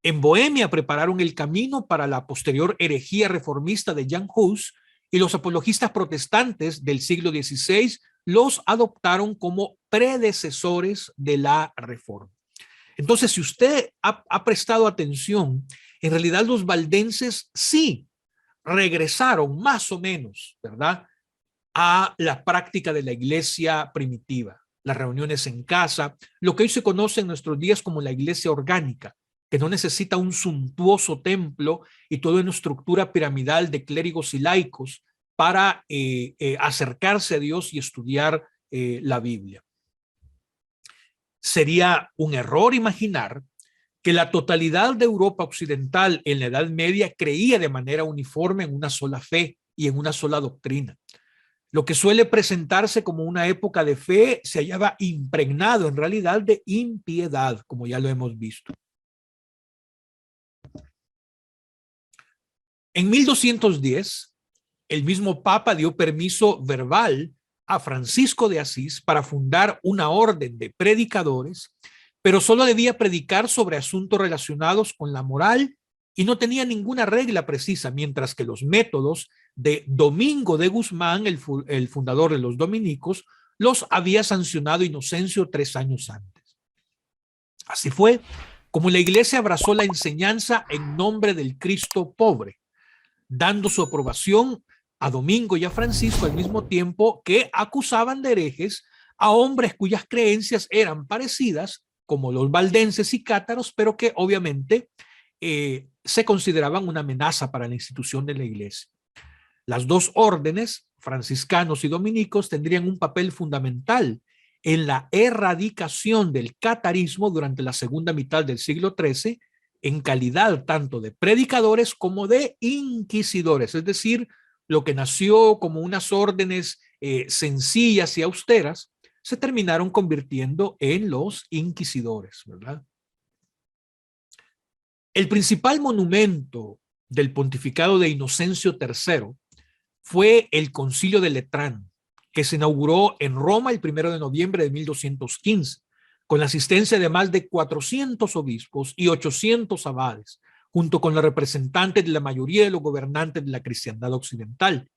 En Bohemia prepararon el camino para la posterior herejía reformista de Jan Hus y los apologistas protestantes del siglo XVI los adoptaron como predecesores de la reforma. Entonces, si usted ha prestado atención, en realidad los valdenses sí regresaron más o menos, ¿verdad?, a la práctica de la iglesia primitiva, las reuniones en casa, lo que hoy se conoce en nuestros días como la iglesia orgánica, que no necesita un suntuoso templo y toda una estructura piramidal de clérigos y laicos para acercarse a Dios y estudiar la Biblia. Sería un error imaginar que la totalidad de Europa occidental en la Edad Media creía de manera uniforme en una sola fe y en una sola doctrina. Lo que suele presentarse como una época de fe se hallaba impregnado en realidad de impiedad, como ya lo hemos visto. En 1210, el mismo Papa dio permiso verbal a Francisco de Asís para fundar una orden de predicadores, pero solo debía predicar sobre asuntos relacionados con la moral y no tenía ninguna regla precisa, mientras que los métodos de Domingo de Guzmán, el fundador de los dominicos, los había sancionado Inocencio 3 años antes. Así fue como la iglesia abrazó la enseñanza en nombre del Cristo pobre, dando su aprobación a Domingo y a Francisco al mismo tiempo que acusaban de herejes a hombres cuyas creencias eran parecidas, como los valdenses y cátaros, pero que obviamente se consideraban una amenaza para la institución de la iglesia. Las dos órdenes, franciscanos y dominicos, tendrían un papel fundamental en la erradicación del catarismo durante la segunda mitad del siglo XIII, en calidad tanto de predicadores como de inquisidores, es decir, lo que nació como unas órdenes sencillas y austeras, se terminaron convirtiendo en los inquisidores, ¿verdad? El principal monumento del pontificado de Inocencio III fue el Concilio de Letrán, que se inauguró en Roma el 1 de noviembre de 1215, con la asistencia de más de 400 obispos y 800 abades, junto con los representantes de la mayoría de los gobernantes de la cristiandad occidental.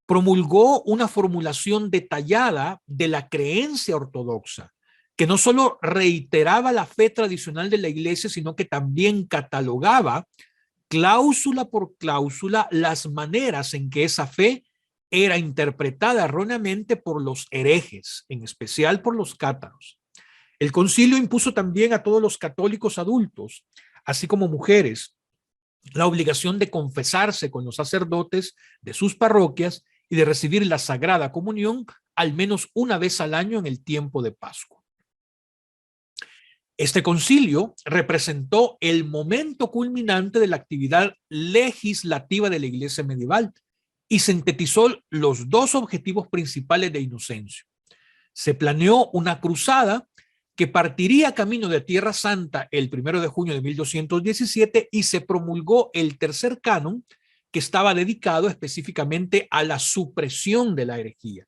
Promulgó una formulación detallada de la creencia ortodoxa, que no solo reiteraba la fe tradicional de la iglesia, sino que también catalogaba cláusula por cláusula las maneras en que esa fe era interpretada erróneamente por los herejes, en especial por los cátaros. El concilio impuso también a todos los católicos adultos, así como mujeres, la obligación de confesarse con los sacerdotes de sus parroquias y de recibir la Sagrada Comunión al menos una vez al año en el tiempo de Pascua. Este concilio representó el momento culminante de la actividad legislativa de la Iglesia medieval y sintetizó los dos objetivos principales de Inocencio. Se planeó una cruzada que partiría camino de Tierra Santa el 1 de junio de 1217 y se promulgó el tercer canon que estaba dedicado específicamente a la supresión de la herejía.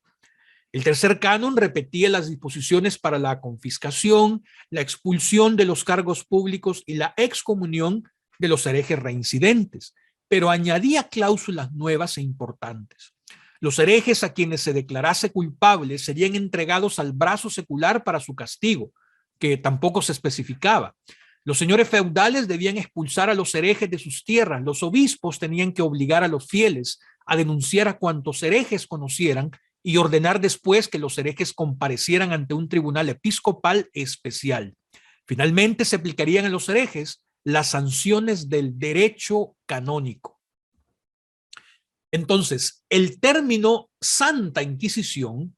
El tercer canon repetía las disposiciones para la confiscación, la expulsión de los cargos públicos y la excomunión de los herejes reincidentes, pero añadía cláusulas nuevas e importantes. Los herejes a quienes se declarase culpables serían entregados al brazo secular para su castigo, que tampoco se especificaba. Los señores feudales debían expulsar a los herejes de sus tierras. Los obispos tenían que obligar a los fieles a denunciar a cuantos herejes conocieran y ordenar después que los herejes comparecieran ante un tribunal episcopal especial. Finalmente se aplicarían a los herejes las sanciones del derecho canónico. Entonces, el término Santa Inquisición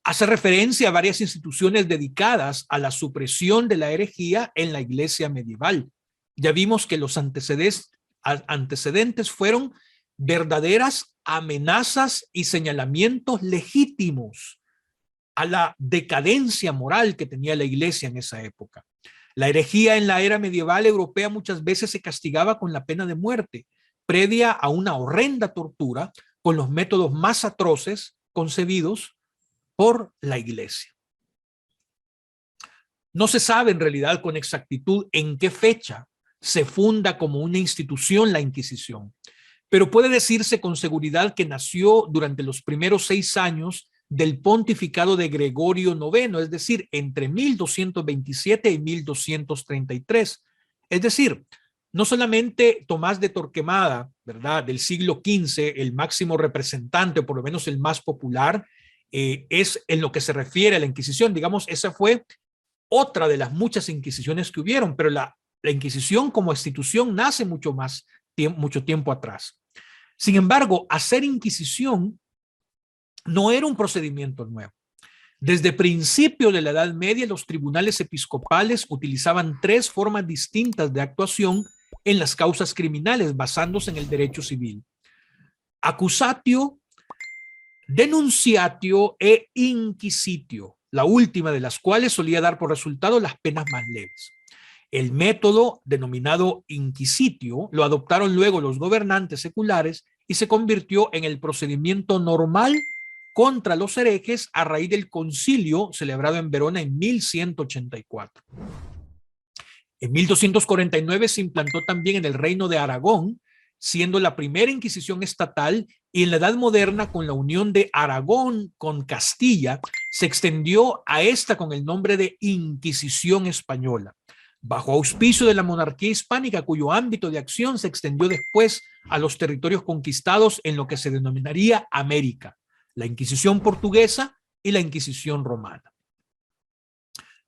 hace referencia a varias instituciones dedicadas a la supresión de la herejía en la iglesia medieval. Ya vimos que los antecedentes fueron verdaderas amenazas y señalamientos legítimos a la decadencia moral que tenía la iglesia en esa época. La herejía en la era medieval europea muchas veces se castigaba con la pena de muerte, previa a una horrenda tortura con los métodos más atroces concebidos por la iglesia. No se sabe en realidad con exactitud en qué fecha se funda como una institución la Inquisición, pero puede decirse con seguridad que nació durante los primeros 6 años del pontificado de Gregorio IX, es decir, entre 1227 y 1233. Es decir, no solamente Tomás de Torquemada, ¿verdad?, del siglo XV, el máximo representante, o por lo menos el más popular, es en lo que se refiere a la Inquisición. Digamos, esa fue otra de las muchas inquisiciones que hubieron, pero la Inquisición como institución nace mucho tiempo atrás. Sin embargo, hacer inquisición no era un procedimiento nuevo. Desde principio de la Edad Media, los tribunales episcopales utilizaban 3 formas distintas de actuación en las causas criminales, basándose en el derecho civil: accusatio, denunciatio e inquisitio, la última de las cuales solía dar por resultado las penas más leves. El método denominado inquisitio lo adoptaron luego los gobernantes seculares y se convirtió en el procedimiento normal contra los herejes a raíz del concilio celebrado en Verona en 1184. En 1249 se implantó también en el reino de Aragón, siendo la primera inquisición estatal, y en la Edad Moderna, con la unión de Aragón con Castilla, se extendió a esta con el nombre de Inquisición Española, bajo auspicio de la monarquía hispánica, cuyo ámbito de acción se extendió después a los territorios conquistados en lo que se denominaría América, la Inquisición portuguesa y la Inquisición romana.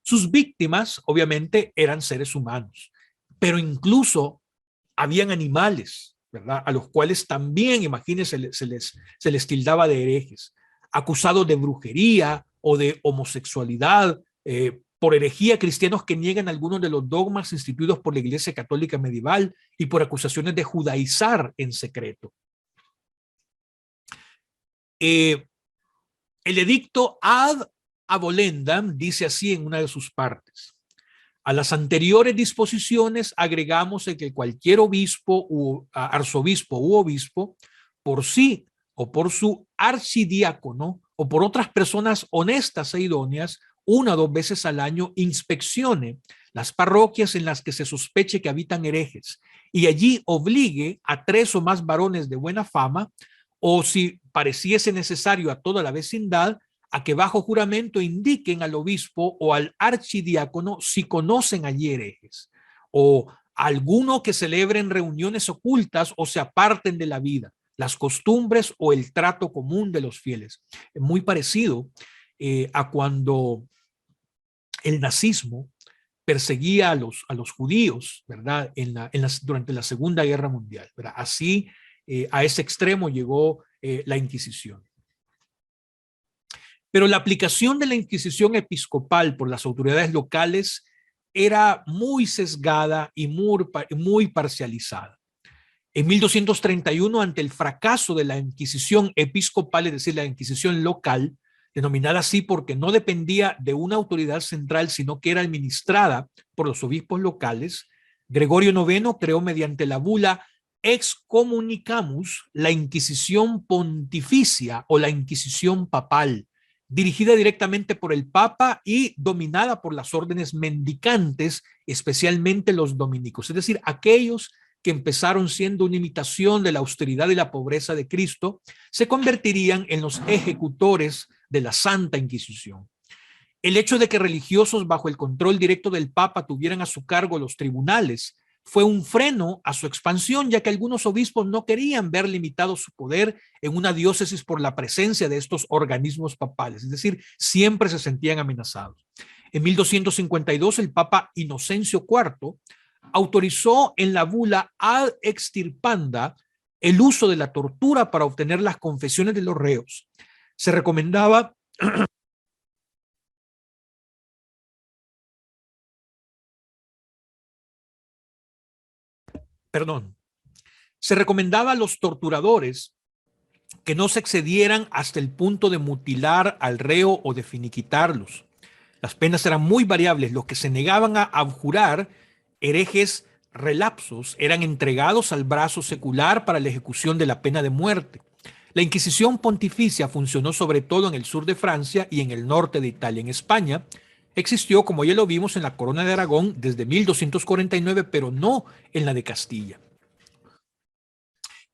Sus víctimas, obviamente, eran seres humanos, pero incluso habían animales, ¿verdad?, a los cuales también, imagínense, se les tildaba de herejes, acusados de brujería o de homosexualidad, por herejía, cristianos que niegan algunos de los dogmas instituidos por la Iglesia Católica medieval y por acusaciones de judaizar en secreto. El edicto ad abolendam dice así en una de sus partes: a las anteriores disposiciones agregamos el que cualquier obispo u arzobispo u obispo, por sí o por su archidiácono o por otras personas honestas e idóneas, 1 o 2 veces al año inspeccione las parroquias en las que se sospeche que habitan herejes y allí obligue a 3 o más varones de buena fama, o si pareciese necesario a toda la vecindad, a que bajo juramento indiquen al obispo o al archidiácono si conocen allí herejes, o alguno que celebren reuniones ocultas o se aparten de la vida, las costumbres o el trato común de los fieles. Es muy parecido a cuando el nazismo perseguía a los judíos, ¿verdad?, durante la Segunda Guerra Mundial, ¿verdad? Así, a ese extremo llegó la Inquisición. Pero la aplicación de la Inquisición episcopal por las autoridades locales era muy sesgada y muy parcializada. En 1231, ante el fracaso de la Inquisición episcopal, es decir, la Inquisición local, denominada así porque no dependía de una autoridad central, sino que era administrada por los obispos locales, Gregorio IX creó mediante la bula Excommunicamus, la Inquisición pontificia o la Inquisición papal, dirigida directamente por el Papa y dominada por las órdenes mendicantes, especialmente los dominicos, es decir, aquellos que empezaron siendo una imitación de la austeridad y la pobreza de Cristo, se convertirían en los ejecutores de la Santa Inquisición. El hecho de que religiosos bajo el control directo del Papa tuvieran a su cargo los tribunales fue un freno a su expansión, ya que algunos obispos no querían ver limitado su poder en una diócesis por la presencia de estos organismos papales, es decir, siempre se sentían amenazados. En 1252, el Papa Inocencio IV autorizó en la bula Ad Extirpanda el uso de la tortura para obtener las confesiones de los reos. Se recomendaba se recomendaba a los torturadores que no se excedieran hasta el punto de mutilar al reo o de finiquitarlos. Las penas eran muy variables. Los que se negaban a abjurar, herejes relapsos, eran entregados al brazo secular para la ejecución de la pena de muerte. La Inquisición pontificia funcionó sobre todo en el sur de Francia y en el norte de Italia. En España existió, como ya lo vimos, en la Corona de Aragón desde 1249, pero no en la de Castilla.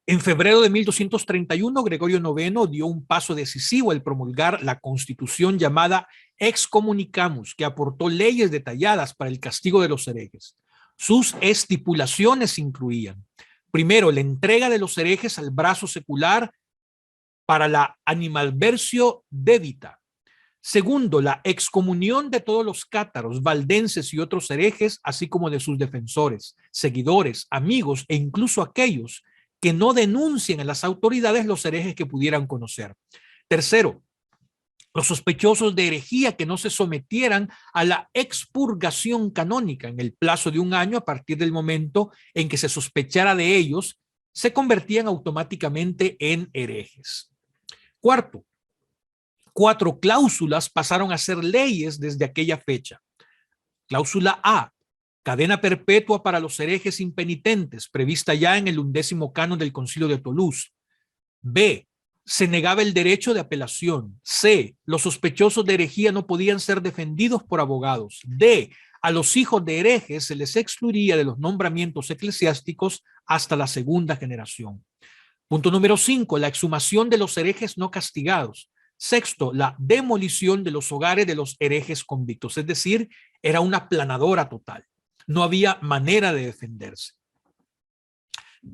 En febrero de 1231, Gregorio IX dio un paso decisivo al promulgar la constitución llamada Excommunicamus, que aportó leyes detalladas para el castigo de los herejes. Sus estipulaciones incluían, primero, la entrega de los herejes al brazo secular para la animadversio debita. Segundo, la excomunión de todos los cátaros, valdenses y otros herejes, así como de sus defensores, seguidores, amigos e incluso aquellos que no denuncien a las autoridades los herejes que pudieran conocer. Tercero, los sospechosos de herejía que no se sometieran a la expurgación canónica en el plazo de 1 año a partir del momento en que se sospechara de ellos, se convertían automáticamente en herejes. Cuarto, 4 cláusulas pasaron a ser leyes desde aquella fecha. Cláusula A, cadena perpetua para los herejes impenitentes, prevista ya en el 11º canon del Concilio de Toulouse. B, se negaba el derecho de apelación. C, los sospechosos de herejía no podían ser defendidos por abogados. D, a los hijos de herejes se les excluiría de los nombramientos eclesiásticos hasta la 2ª generación. Punto número 5, la exhumación de los herejes no castigados. Sexto, la demolición de los hogares de los herejes convictos, es decir, era una aplanadora total. No había manera de defenderse.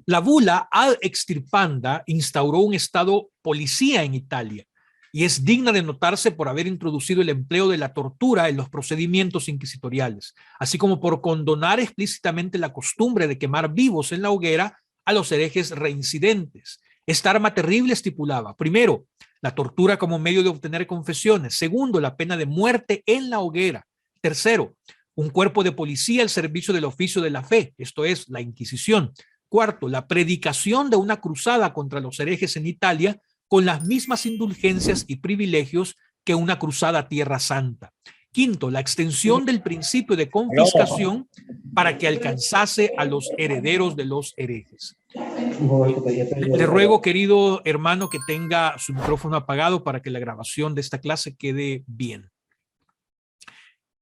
La bula Ad Extirpanda instauró un estado policía en Italia y es digna de notarse por haber introducido el empleo de la tortura en los procedimientos inquisitoriales, así como por condonar explícitamente la costumbre de quemar vivos en la hoguera a los herejes reincidentes. Esta arma terrible estipulaba, primero, la tortura como medio de obtener confesiones. Segundo, la pena de muerte en la hoguera. Tercero, un cuerpo de policía al servicio del oficio de la fe, esto es, la Inquisición. Cuarto, la predicación de una cruzada contra los herejes en Italia con las mismas indulgencias y privilegios que una cruzada a Tierra Santa. Quinto, la extensión del principio de confiscación para que alcanzase a los herederos de los herejes. Le ruego, querido hermano, que tenga su micrófono apagado para que la grabación de esta clase quede bien.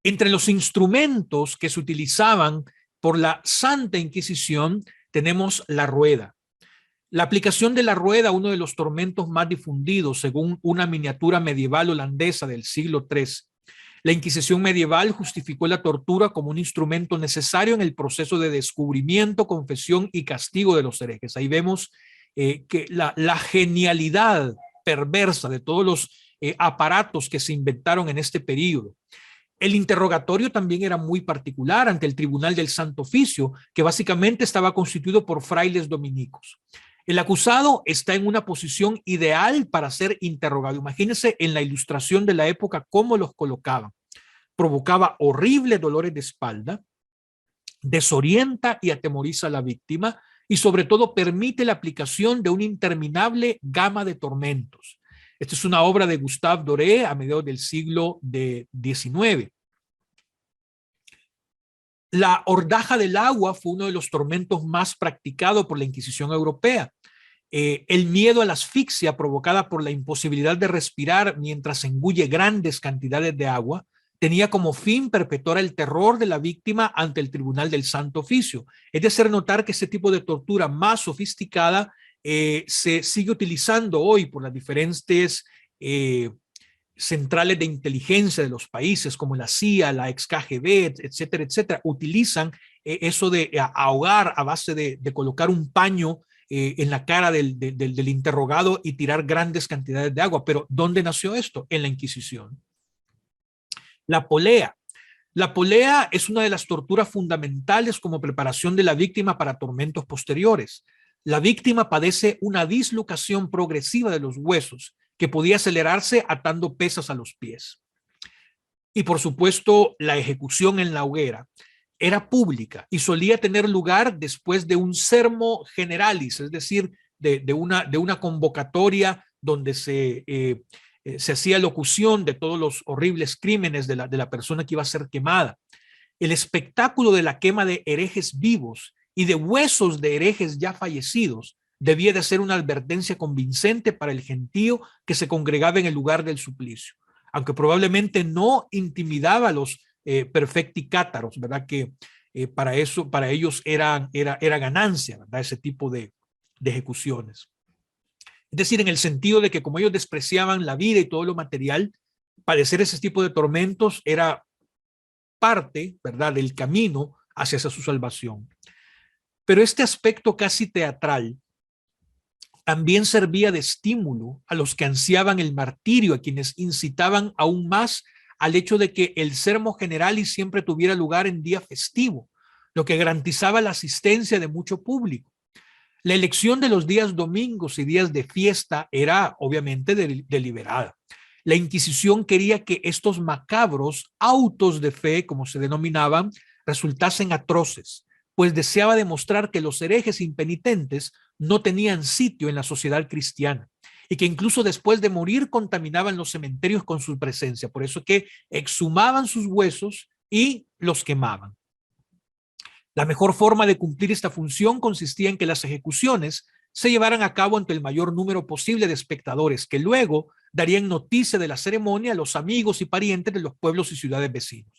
Entre los instrumentos que se utilizaban por la Santa Inquisición tenemos la rueda. La aplicación de la rueda, uno de los tormentos más difundidos según una miniatura medieval holandesa del siglo III. La Inquisición medieval justificó la tortura como un instrumento necesario en el proceso de descubrimiento, confesión y castigo de los herejes. Ahí vemos que la genialidad perversa de todos los aparatos que se inventaron en este periodo. El interrogatorio también era muy particular ante el Tribunal del Santo Oficio, que básicamente estaba constituido por frailes dominicos. El acusado está en una posición ideal para ser interrogado. Imagínense en la ilustración de la época cómo los colocaban. Provocaba horribles dolores de espalda, desorienta y atemoriza a la víctima y sobre todo permite la aplicación de una interminable gama de tormentos. Esta es una obra de Gustave Doré a mediados del siglo XIX. La hordaja del agua fue uno de los tormentos más practicados por la Inquisición europea. El miedo a la asfixia provocada por la imposibilidad de respirar mientras se engulle grandes cantidades de agua tenía como fin perpetuar el terror de la víctima ante el Tribunal del Santo Oficio. Es de hacer notar que este tipo de tortura más sofisticada se sigue utilizando hoy por las diferentes centrales de inteligencia de los países como la CIA, la ex KGB, etcétera, etcétera. Utilizan eso de ahogar a base de colocar un paño en la cara del interrogado y tirar grandes cantidades de agua. Pero ¿dónde nació esto? En la Inquisición. La polea. La polea es una de las torturas fundamentales como preparación de la víctima para tormentos posteriores. La víctima padece una dislocación progresiva de los huesos que podía acelerarse atando pesas a los pies. Y por supuesto, la ejecución en la hoguera era pública y solía tener lugar después de un sermo generalis, es decir, de una convocatoria donde se hacía locución de todos los horribles crímenes de la persona que iba a ser quemada. El espectáculo de la quema de herejes vivos y de huesos de herejes ya fallecidos debía de ser una advertencia convincente para el gentío que se congregaba en el lugar del suplicio, aunque probablemente no intimidaba a los perfecti cátaros, ¿verdad? Que para ellos era ganancia, ¿verdad? Ese tipo de ejecuciones. Es decir, en el sentido de que como ellos despreciaban la vida y todo lo material, padecer ese tipo de tormentos era parte, ¿verdad?, del camino hacia esa su salvación. Pero este aspecto casi teatral también servía de estímulo a los que ansiaban el martirio, a quienes incitaban aún más al hecho de que el sermo generalis siempre tuviera lugar en día festivo, lo que garantizaba la asistencia de mucho público. La elección de los días domingos y días de fiesta era obviamente deliberada. La Inquisición quería que estos macabros autos de fe, como se denominaban, resultasen atroces, pues deseaba demostrar que los herejes impenitentes no tenían sitio en la sociedad cristiana y que incluso después de morir contaminaban los cementerios con su presencia. Por eso que exhumaban sus huesos y los quemaban. La mejor forma de cumplir esta función consistía en que las ejecuciones se llevaran a cabo ante el mayor número posible de espectadores, que luego darían noticia de la ceremonia a los amigos y parientes de los pueblos y ciudades vecinos.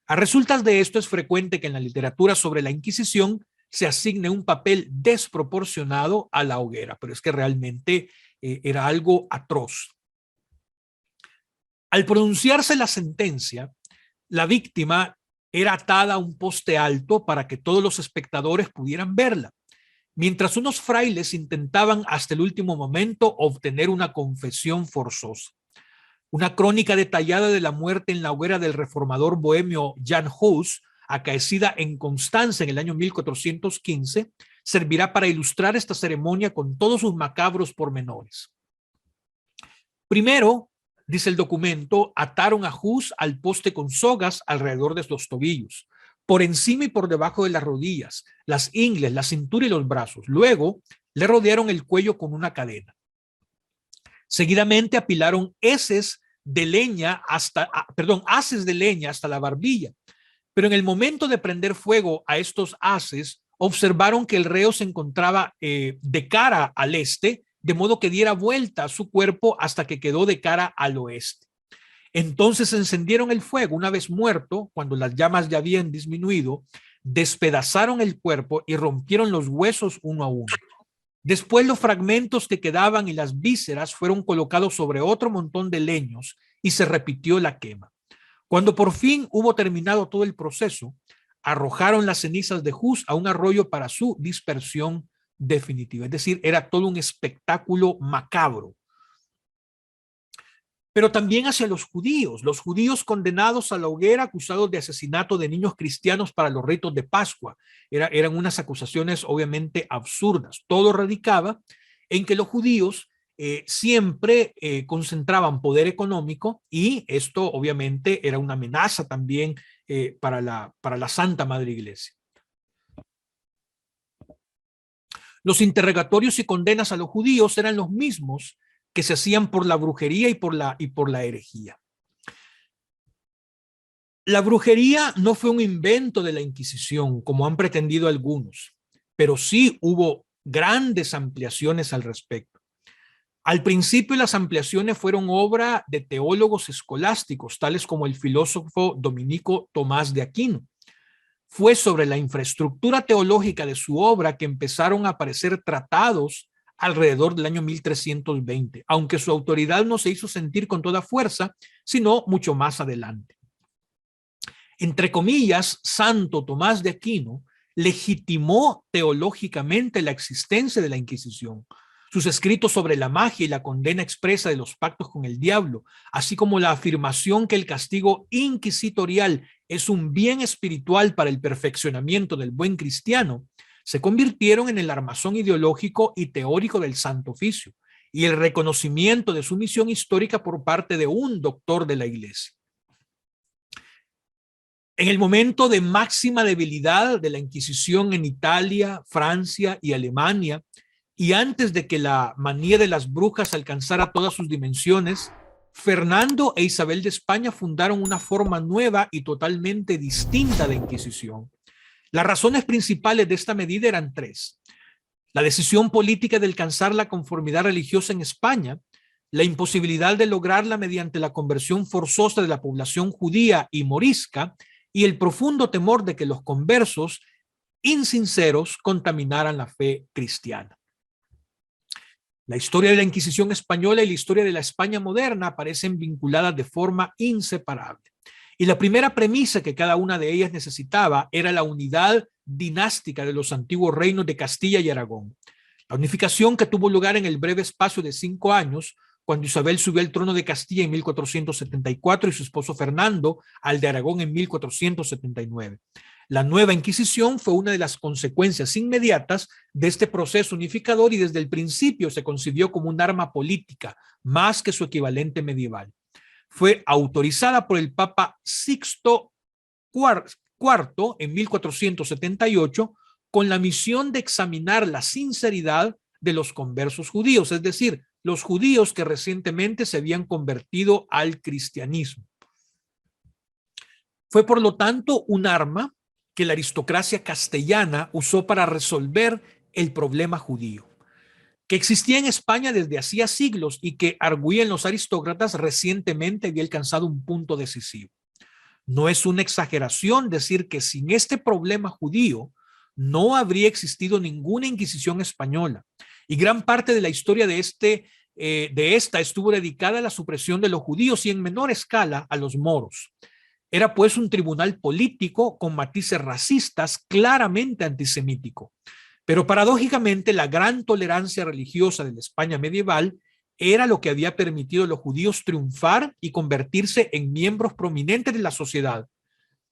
A resultas de esto es frecuente que en la literatura sobre la Inquisición se asigne un papel desproporcionado a la hoguera, pero es que realmente era algo atroz. Al pronunciarse la sentencia, la víctima era atada a un poste alto para que todos los espectadores pudieran verla, mientras unos frailes intentaban hasta el último momento obtener una confesión forzosa. Una crónica detallada de la muerte en la hoguera del reformador bohemio Jan Hus, acaecida en Constanza en el año 1415, servirá para ilustrar esta ceremonia con todos sus macabros pormenores. Primero, dice el documento, ataron a Hus al poste con sogas alrededor de los tobillos, por encima y por debajo de las rodillas, las ingles, la cintura y los brazos. Luego, le rodearon el cuello con una cadena. Seguidamente apilaron haces de leña hasta la barbilla. Pero en el momento de prender fuego a estos haces, observaron que el reo se encontraba de cara al este, de modo que diera vuelta a su cuerpo hasta que quedó de cara al oeste. Entonces encendieron el fuego una vez muerto, cuando las llamas ya habían disminuido, despedazaron el cuerpo y rompieron los huesos uno a uno. Después los fragmentos que quedaban y las vísceras fueron colocados sobre otro montón de leños y se repitió la quema. Cuando por fin hubo terminado todo el proceso, arrojaron las cenizas de Hus a un arroyo para su dispersión definitiva. Es decir, era todo un espectáculo macabro. Pero también hacia los judíos condenados a la hoguera acusados de asesinato de niños cristianos para los ritos de Pascua. Eran unas acusaciones obviamente absurdas. Todo radicaba en que los judíos siempre concentraban poder económico y esto obviamente era una amenaza también para la Santa Madre Iglesia. Los interrogatorios y condenas a los judíos eran los mismos que se hacían por la brujería y por la herejía. La brujería no fue un invento de la Inquisición, como han pretendido algunos, pero sí hubo grandes ampliaciones al respecto. Al principio las ampliaciones fueron obra de teólogos escolásticos, tales como el filósofo dominico Tomás de Aquino. Fue sobre la infraestructura teológica de su obra que empezaron a aparecer tratados alrededor del año 1320, aunque su autoridad no se hizo sentir con toda fuerza, sino mucho más adelante. Entre comillas, Santo Tomás de Aquino legitimó teológicamente la existencia de la Inquisición. Sus escritos sobre la magia y la condena expresa de los pactos con el diablo, así como la afirmación que el castigo inquisitorial es un bien espiritual para el perfeccionamiento del buen cristiano, se convirtieron en el armazón ideológico y teórico del Santo Oficio y el reconocimiento de su misión histórica por parte de un doctor de la Iglesia. En el momento de máxima debilidad de la Inquisición en Italia, Francia y Alemania, y antes de que la manía de las brujas alcanzara todas sus dimensiones, Fernando e Isabel de España fundaron una forma nueva y totalmente distinta de Inquisición. Las razones principales de esta medida eran tres: la decisión política de alcanzar la conformidad religiosa en España, la imposibilidad de lograrla mediante la conversión forzosa de la población judía y morisca, y el profundo temor de que los conversos insinceros contaminaran la fe cristiana. La historia de la Inquisición española y la historia de la España moderna parecen vinculadas de forma inseparable. Y la primera premisa que cada una de ellas necesitaba era la unidad dinástica de los antiguos reinos de Castilla y Aragón. La unificación que tuvo lugar en el breve espacio de 5 años, cuando Isabel subió al trono de Castilla en 1474 y su esposo Fernando al de Aragón en 1479. La nueva Inquisición fue una de las consecuencias inmediatas de este proceso unificador y desde el principio se concibió como un arma política, más que su equivalente medieval. Fue autorizada por el Papa Sixto IV en 1478 con la misión de examinar la sinceridad de los conversos judíos, es decir, los judíos que recientemente se habían convertido al cristianismo. Fue, por lo tanto, un arma que la aristocracia castellana usó para resolver el problema judío, que existía en España desde hacía siglos y que, arguían los aristócratas, recientemente había alcanzado un punto decisivo. No es una exageración decir que sin este problema judío no habría existido ninguna Inquisición española, y gran parte de la historia de esta estuvo dedicada a la supresión de los judíos y en menor escala a los moros. Era pues un tribunal político con matices racistas, claramente antisemítico. Pero paradójicamente la gran tolerancia religiosa de la España medieval era lo que había permitido a los judíos triunfar y convertirse en miembros prominentes de la sociedad.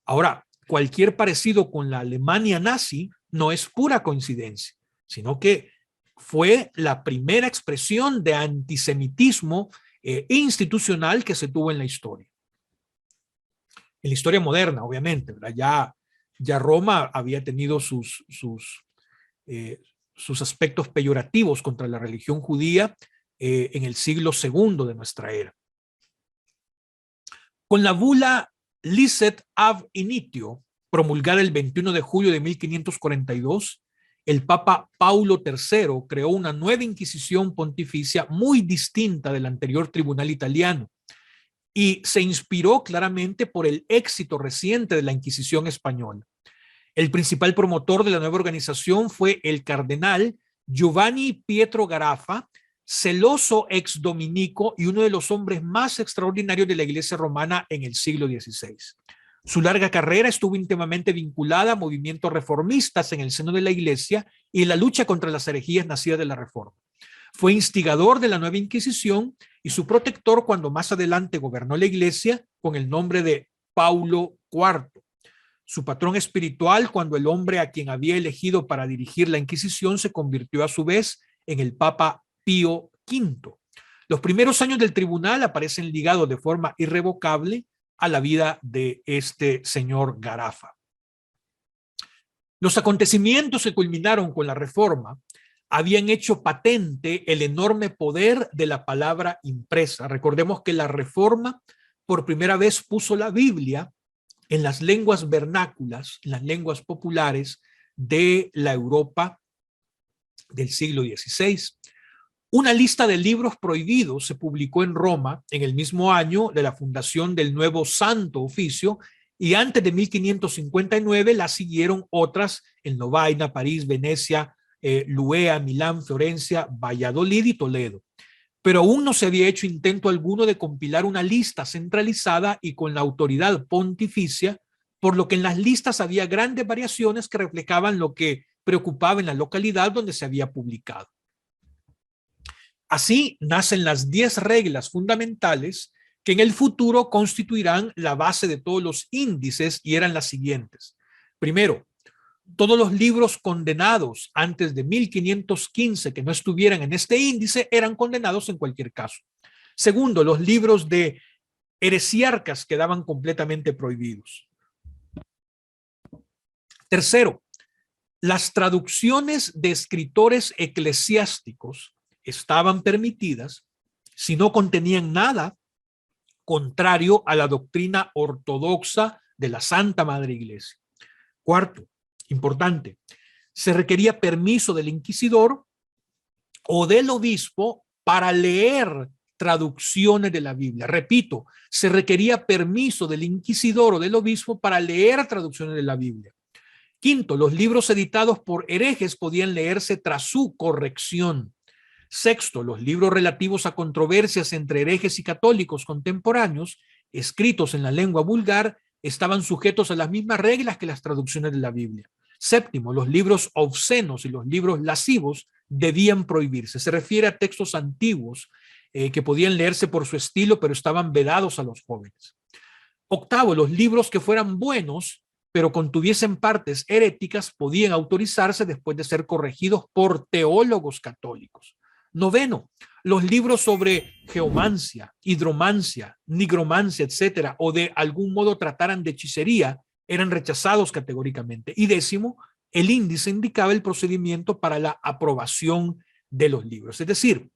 Ahora, cualquier parecido con la Alemania nazi no es pura coincidencia, sino que fue la primera expresión de antisemitismo institucional que se tuvo en la historia. En la historia moderna, obviamente, ¿verdad? Ya Roma había tenido sus aspectos peyorativos contra la religión judía en el siglo II de nuestra era. Con la bula Licet ab initio, promulgada el 21 de julio de 1542, el Papa Paulo III creó una nueva Inquisición pontificia muy distinta del anterior tribunal italiano y se inspiró claramente por el éxito reciente de la Inquisición española. El principal promotor de la nueva organización fue el cardenal Giovanni Pietro Garafa, celoso ex dominico y uno de los hombres más extraordinarios de la Iglesia romana en el siglo XVI. Su larga carrera estuvo íntimamente vinculada a movimientos reformistas en el seno de la Iglesia y en la lucha contra las herejías nacidas de la Reforma. Fue instigador de la nueva Inquisición y su protector cuando más adelante gobernó la Iglesia con el nombre de Paulo IV. Su patrón espiritual cuando el hombre a quien había elegido para dirigir la Inquisición se convirtió a su vez en el Papa Pío V. Los primeros años del tribunal aparecen ligados de forma irrevocable a la vida de este señor Garafa. Los acontecimientos que culminaron con la Reforma habían hecho patente el enorme poder de la palabra impresa. Recordemos que la Reforma por primera vez puso la Biblia en las lenguas vernáculas, en las lenguas populares de la Europa del siglo XVI. Una lista de libros prohibidos se publicó en Roma en el mismo año de la fundación del nuevo Santo Oficio, y antes de 1559 la siguieron otras en Lovaina, París, Venecia, Luea, Milán, Florencia, Valladolid y Toledo. Pero aún no se había hecho intento alguno de compilar una lista centralizada y con la autoridad pontificia, por lo que en las listas había grandes variaciones que reflejaban lo que preocupaba en la localidad donde se había publicado. Así nacen las 10 reglas fundamentales que en el futuro constituirán la base de todos los índices, y eran las siguientes. Primero, todos los libros condenados antes de 1515 que no estuvieran en este índice eran condenados en cualquier caso. Segundo, los libros de heresiarcas quedaban completamente prohibidos. Tercero, las traducciones de escritores eclesiásticos estaban permitidas si no contenían nada contrario a la doctrina ortodoxa de la Santa Madre Iglesia. Cuarto, importante, se requería permiso del inquisidor o del obispo para leer traducciones de la Biblia. Repito, se requería permiso del inquisidor o del obispo para leer traducciones de la Biblia. Quinto, los libros editados por herejes podían leerse tras su corrección. Sexto, los libros relativos a controversias entre herejes y católicos contemporáneos, escritos en la lengua vulgar, estaban sujetos a las mismas reglas que las traducciones de la Biblia. Séptimo, los libros obscenos y los libros lascivos debían prohibirse. Se refiere a textos antiguos que podían leerse por su estilo, pero estaban vedados a los jóvenes. Octavo, los libros que fueran buenos, pero contuviesen partes heréticas, podían autorizarse después de ser corregidos por teólogos católicos. Noveno, los libros sobre geomancia, hidromancia, nigromancia, etcétera, o de algún modo trataran de hechicería, eran rechazados categóricamente. Y décimo, el índice indicaba el procedimiento para la aprobación de los libros. Es decir,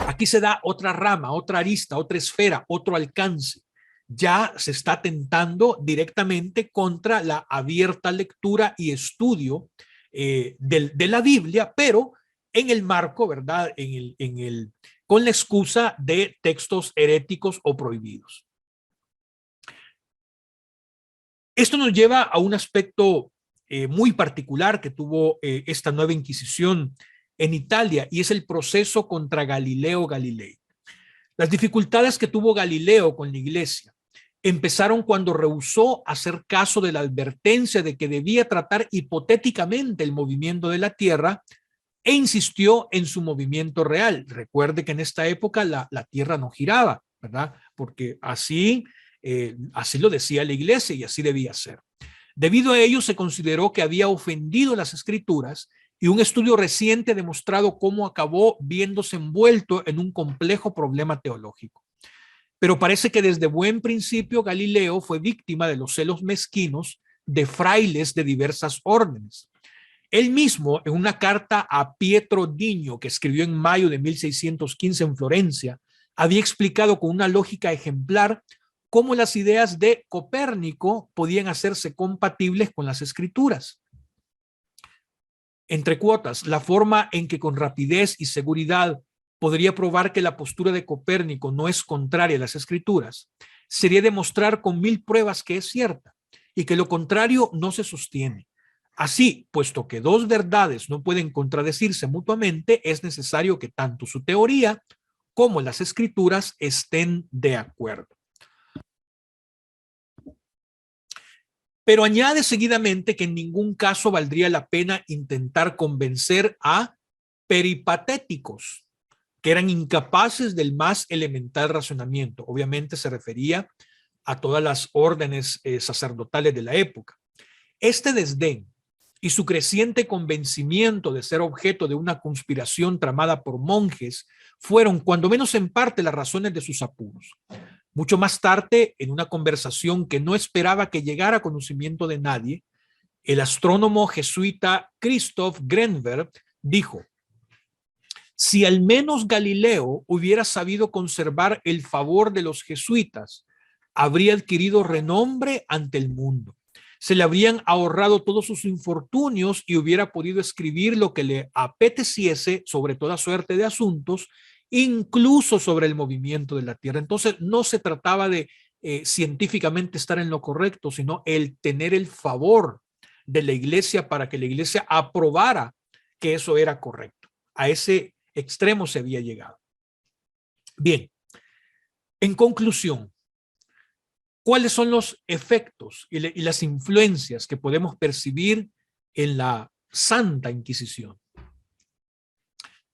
aquí se da otra rama, otra arista, otra esfera, otro alcance. Ya se está atentando directamente contra la abierta lectura y estudio de la Biblia, pero en el marco, ¿verdad? Con la excusa de textos heréticos o prohibidos. Esto nos lleva a un aspecto muy particular que tuvo esta nueva Inquisición en Italia, y es el proceso contra Galileo Galilei. Las dificultades que tuvo Galileo con la Iglesia empezaron cuando rehusó hacer caso de la advertencia de que debía tratar hipotéticamente el movimiento de la Tierra e insistió en su movimiento real. Recuerde que en esta época la Tierra no giraba, ¿verdad? Porque así lo decía la Iglesia y así debía ser. Debido a ello, se consideró que había ofendido las Escrituras, y un estudio reciente ha demostrado cómo acabó viéndose envuelto en un complejo problema teológico. Pero parece que desde buen principio Galileo fue víctima de los celos mezquinos de frailes de diversas órdenes. Él mismo, en una carta a Pietro Digno que escribió en mayo de 1615 en Florencia, había explicado con una lógica ejemplar cómo las ideas de Copérnico podían hacerse compatibles con las Escrituras. Entre cuotas, la forma en que con rapidez y seguridad podría probar que la postura de Copérnico no es contraria a las Escrituras sería demostrar con 1000 pruebas que es cierta y que lo contrario no se sostiene. Así, puesto que dos verdades no pueden contradecirse mutuamente, es necesario que tanto su teoría como las Escrituras estén de acuerdo. Pero añade seguidamente que en ningún caso valdría la pena intentar convencer a peripatéticos, que eran incapaces del más elemental razonamiento. Obviamente se refería a todas las órdenes sacerdotales de la época. Este desdén y su creciente convencimiento de ser objeto de una conspiración tramada por monjes fueron, cuando menos en parte, las razones de sus apuros. Mucho más tarde, en una conversación que no esperaba que llegara a conocimiento de nadie, el astrónomo jesuita Christoph Grenberg dijo: si al menos Galileo hubiera sabido conservar el favor de los jesuitas habría adquirido renombre ante el mundo. Se le habrían ahorrado todos sus infortunios y hubiera podido escribir lo que le apeteciese sobre toda suerte de asuntos, incluso sobre el movimiento de la Tierra. Entonces, no se trataba de científicamente estar en lo correcto, sino el tener el favor de la iglesia para que la iglesia aprobara que eso era correcto. A ese extremo se había llegado. Bien, en conclusión, ¿cuáles son los efectos y las influencias que podemos percibir en la Santa Inquisición?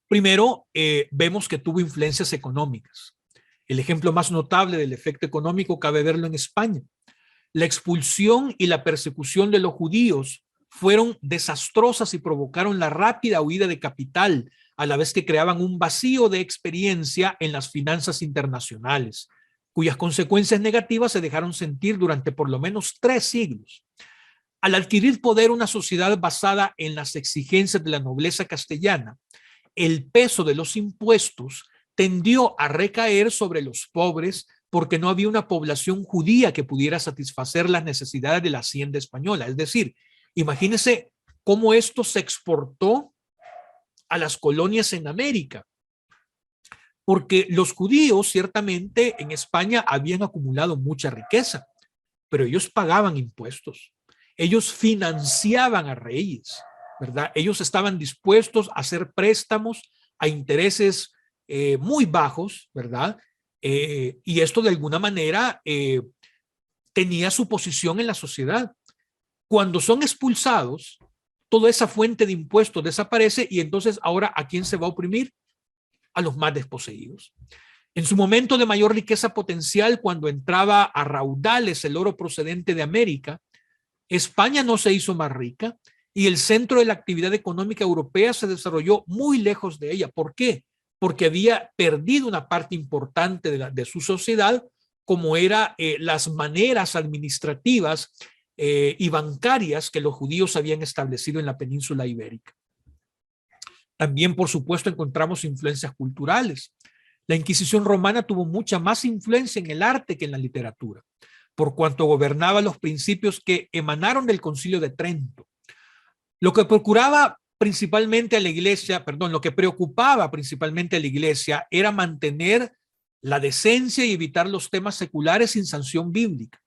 Primero, vemos que tuvo influencias económicas. El ejemplo más notable del efecto económico cabe verlo en España. La expulsión y la persecución de los judíos fueron desastrosas y provocaron la rápida huida de capital, a la vez que creaban un vacío de experiencia en las finanzas internacionales, cuyas consecuencias negativas se dejaron sentir durante por lo menos 3 siglos. Al adquirir poder una sociedad basada en las exigencias de la nobleza castellana, el peso de los impuestos tendió a recaer sobre los pobres porque no había una población judía que pudiera satisfacer las necesidades de la hacienda española. Es decir, imagínense cómo esto se exportó a las colonias en América, porque los judíos ciertamente en España habían acumulado mucha riqueza, pero ellos pagaban impuestos, ellos financiaban a reyes, ¿verdad? Ellos estaban dispuestos a hacer préstamos a intereses muy bajos, ¿verdad? Y esto de alguna manera tenía su posición en la sociedad. Cuando son expulsados, toda esa fuente de impuestos desaparece y entonces ahora ¿a quién se va a oprimir? A los más desposeídos. En su momento de mayor riqueza potencial, cuando entraba a raudales el oro procedente de América, España no se hizo más rica y el centro de la actividad económica europea se desarrolló muy lejos de ella. ¿Por qué? Porque había perdido una parte importante de su sociedad, como era las maneras administrativas y bancarias que los judíos habían establecido en la península ibérica. También, por supuesto, encontramos influencias culturales. La Inquisición romana tuvo mucha más influencia en el arte que en la literatura, por cuanto gobernaba los principios que emanaron del Concilio de Trento. Lo que procuraba principalmente a la iglesia, lo que preocupaba principalmente a la iglesia era mantener la decencia y evitar los temas seculares sin sanción bíblica.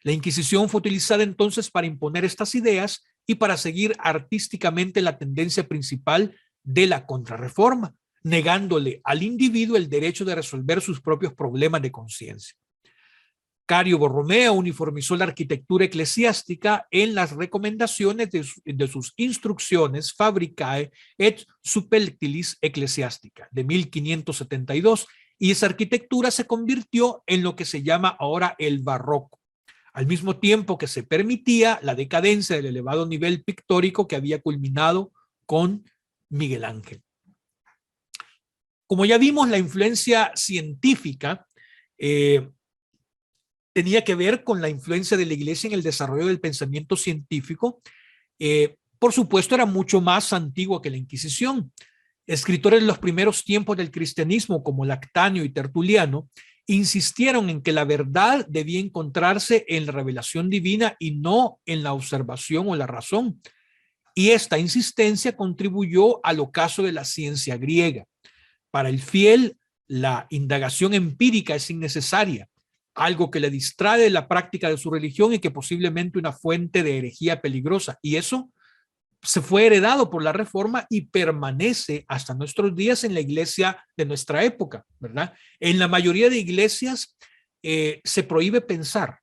La Inquisición fue utilizada entonces para imponer estas ideas y para seguir artísticamente la tendencia principal de la Contrarreforma, negándole al individuo el derecho de resolver sus propios problemas de conciencia. Cario Borromeo uniformizó la arquitectura eclesiástica en las recomendaciones de sus instrucciones Fabricae et Supertilis Ecclesiastica de 1572, y esa arquitectura se convirtió en lo que se llama ahora el barroco, al mismo tiempo que se permitía la decadencia del elevado nivel pictórico que había culminado con Miguel Ángel. Como ya vimos, la influencia científica tenía que ver con la influencia de la iglesia en el desarrollo del pensamiento científico. Por supuesto, era mucho más antigua que la Inquisición. Escritores de los primeros tiempos del cristianismo, como Lactanio y Tertuliano, insistieron en que la verdad debía encontrarse en la revelación divina y no en la observación o la razón. Y esta insistencia contribuyó al ocaso de la ciencia griega. Para el fiel, la indagación empírica es innecesaria, algo que le distrae de la práctica de su religión y que posiblemente una fuente de herejía peligrosa. Y eso se fue heredado por la Reforma y permanece hasta nuestros días en la iglesia de nuestra época, ¿verdad? En la mayoría de iglesias se prohíbe pensar.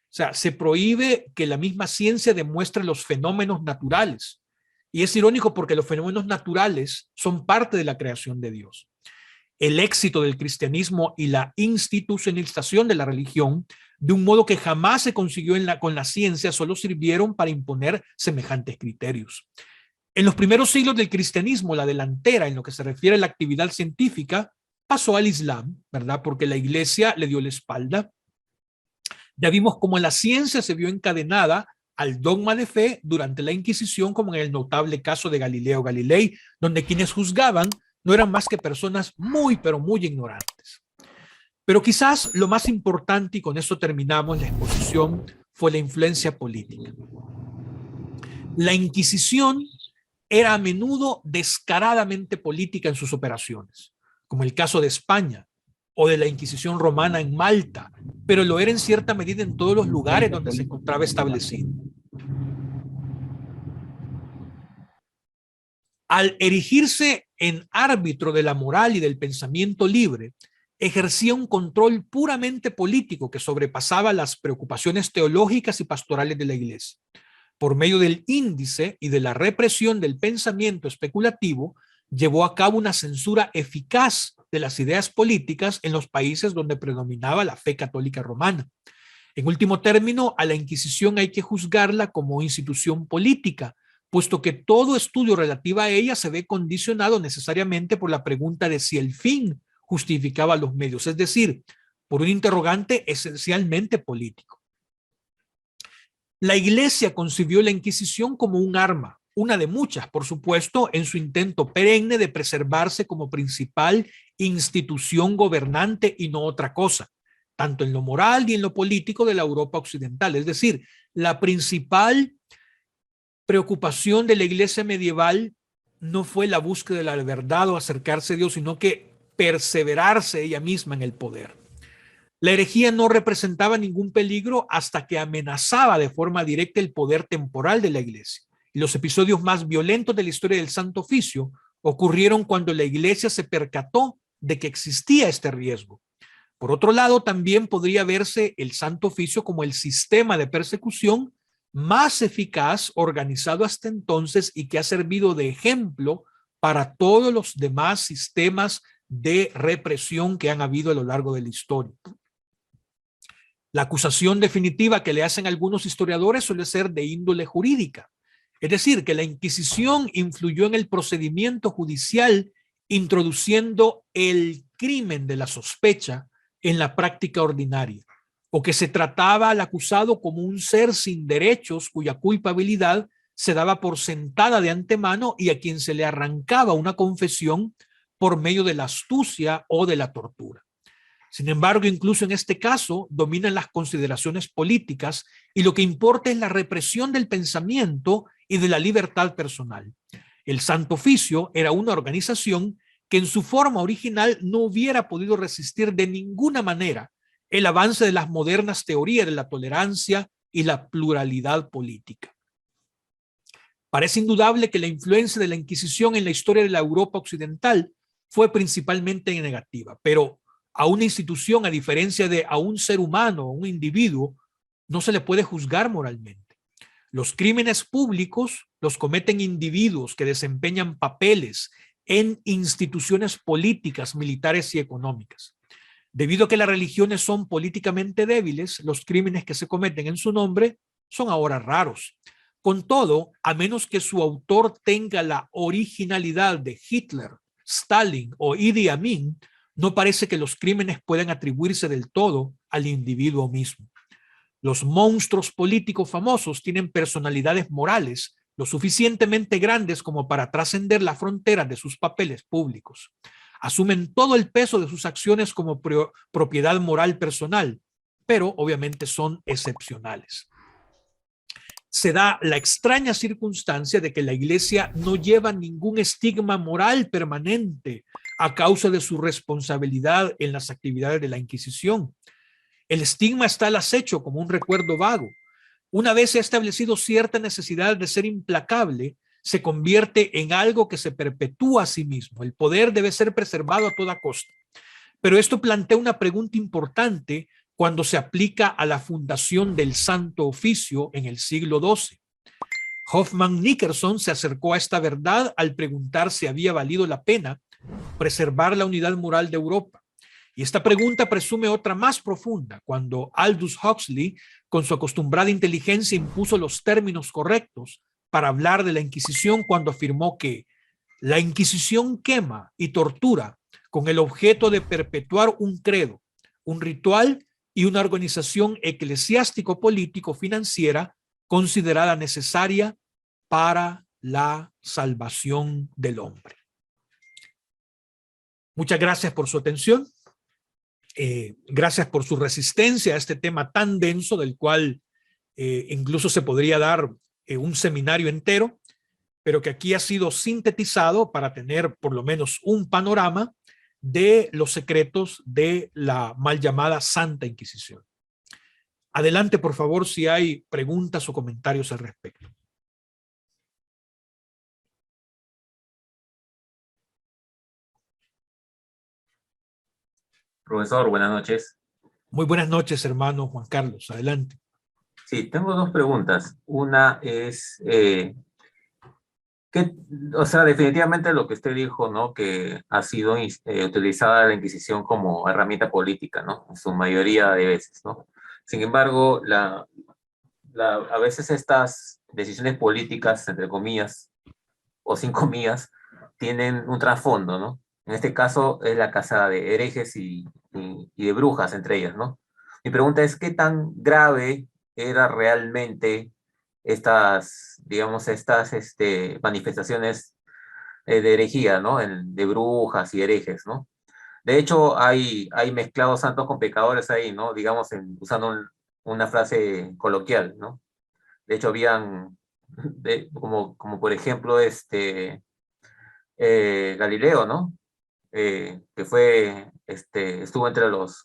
O sea, se prohíbe que la misma ciencia demuestre los fenómenos naturales. Y es irónico porque los fenómenos naturales son parte de la creación de Dios. El éxito del cristianismo y la institucionalización de la religión, de un modo que jamás se consiguió con la ciencia, solo sirvieron para imponer semejantes criterios. En los primeros siglos del cristianismo, la delantera en lo que se refiere a la actividad científica pasó al Islam, ¿verdad? Porque la iglesia le dio la espalda. Ya vimos cómo la ciencia se vio encadenada al dogma de fe durante la Inquisición, como en el notable caso de Galileo Galilei, donde quienes juzgaban no eran más que personas muy, pero muy ignorantes. Pero quizás lo más importante, y con esto terminamos la exposición, fue la influencia política. La Inquisición era a menudo descaradamente política en sus operaciones, como el caso de España o de la Inquisición romana en Malta, pero lo era en cierta medida en todos los lugares donde se encontraba establecido. Al erigirse en árbitro de la moral y del pensamiento libre, ejercía un control puramente político que sobrepasaba las preocupaciones teológicas y pastorales de la Iglesia. Por medio del índice y de la represión del pensamiento especulativo, llevó a cabo una censura eficaz de las ideas políticas en los países donde predominaba la fe católica romana. En último término, a la Inquisición hay que juzgarla como institución política, puesto que todo estudio relativo a ella se ve condicionado necesariamente por la pregunta de si el fin justificaba los medios, es decir, por un interrogante esencialmente político. La Iglesia concibió la Inquisición como un arma, una de muchas, por supuesto, en su intento perenne de preservarse como principal institución gobernante y no otra cosa, tanto en lo moral y en lo político de la Europa occidental. Es decir, la principal preocupación de la Iglesia medieval no fue la búsqueda de la verdad o acercarse a Dios, sino que perseverarse ella misma en el poder. La herejía no representaba ningún peligro hasta que amenazaba de forma directa el poder temporal de la Iglesia. Y los episodios más violentos de la historia del Santo Oficio ocurrieron cuando la Iglesia se percató de que existía este riesgo. Por otro lado, también podría verse el Santo Oficio como el sistema de persecución más eficaz organizado hasta entonces y que ha servido de ejemplo para todos los demás sistemas de represión que han habido a lo largo de la historia. La acusación definitiva que le hacen algunos historiadores suele ser de índole jurídica, es decir, que la Inquisición influyó en el procedimiento judicial introduciendo el crimen de la sospecha en la práctica ordinaria, o que se trataba al acusado como un ser sin derechos cuya culpabilidad se daba por sentada de antemano y a quien se le arrancaba una confesión por medio de la astucia o de la tortura. Sin embargo, incluso en este caso dominan las consideraciones políticas y lo que importa es la represión del pensamiento y de la libertad personal. El Santo Oficio era una organización que en su forma original no hubiera podido resistir de ninguna manera el avance de las modernas teorías de la tolerancia y la pluralidad política. Parece indudable que la influencia de la Inquisición en la historia de la Europa occidental fue principalmente negativa, pero a una institución, a diferencia de a un ser humano o un individuo, no se le puede juzgar moralmente. Los crímenes públicos los cometen individuos que desempeñan papeles en instituciones políticas, militares y económicas. Debido a que las religiones son políticamente débiles, los crímenes que se cometen en su nombre son ahora raros. Con todo, a menos que su autor tenga la originalidad de Hitler, Stalin o Idi Amin, no parece que los crímenes puedan atribuirse del todo al individuo mismo. Los monstruos políticos famosos tienen personalidades morales lo suficientemente grandes como para trascender las fronteras de sus papeles públicos. Asumen todo el peso de sus acciones como propiedad moral personal, pero obviamente son excepcionales. Se da la extraña circunstancia de que la Iglesia no lleva ningún estigma moral permanente a causa de su responsabilidad en las actividades de la Inquisición. El estigma está al acecho como un recuerdo vago. Una vez se ha establecido cierta necesidad de ser implacable, se convierte en algo que se perpetúa a sí mismo. El poder debe ser preservado a toda costa. Pero esto plantea una pregunta importante cuando se aplica a la fundación del Santo Oficio en el siglo XII. Hoffman Nickerson se acercó a esta verdad al preguntar si había valido la pena preservar la unidad moral de Europa. Y esta pregunta presume otra más profunda, cuando Aldous Huxley, con su acostumbrada inteligencia, impuso los términos correctos para hablar de la Inquisición cuando afirmó que la Inquisición quema y tortura con el objeto de perpetuar un credo, un ritual y una organización eclesiástico-político-financiera considerada necesaria para la salvación del hombre. Muchas gracias por su atención. Gracias por su resistencia a este tema tan denso del cual incluso se podría dar un seminario entero, pero que aquí ha sido sintetizado para tener por lo menos un panorama de los secretos de la mal llamada Santa Inquisición. Adelante, por favor, si hay preguntas o comentarios al respecto. Profesor, buenas noches. Muy buenas noches, hermano Juan Carlos. Adelante. Sí, tengo dos preguntas. Una es, o sea, definitivamente lo que usted dijo, ¿no? Que ha sido utilizada la Inquisición como herramienta política, ¿no? En su mayoría de veces, ¿no? Sin embargo, a veces estas decisiones políticas, entre comillas, o sin comillas, tienen un trasfondo, ¿no? En este caso es la caza de herejes y de brujas entre ellas, ¿no? Mi pregunta es, ¿qué tan grave era realmente estas, digamos, manifestaciones de herejía, ¿no? De brujas y herejes, ¿no? De hecho, hay mezclados santos con pecadores ahí, ¿no? Digamos, usando una frase coloquial, ¿no? De hecho, habían, como por ejemplo, Galileo, ¿no? Que estuvo entre los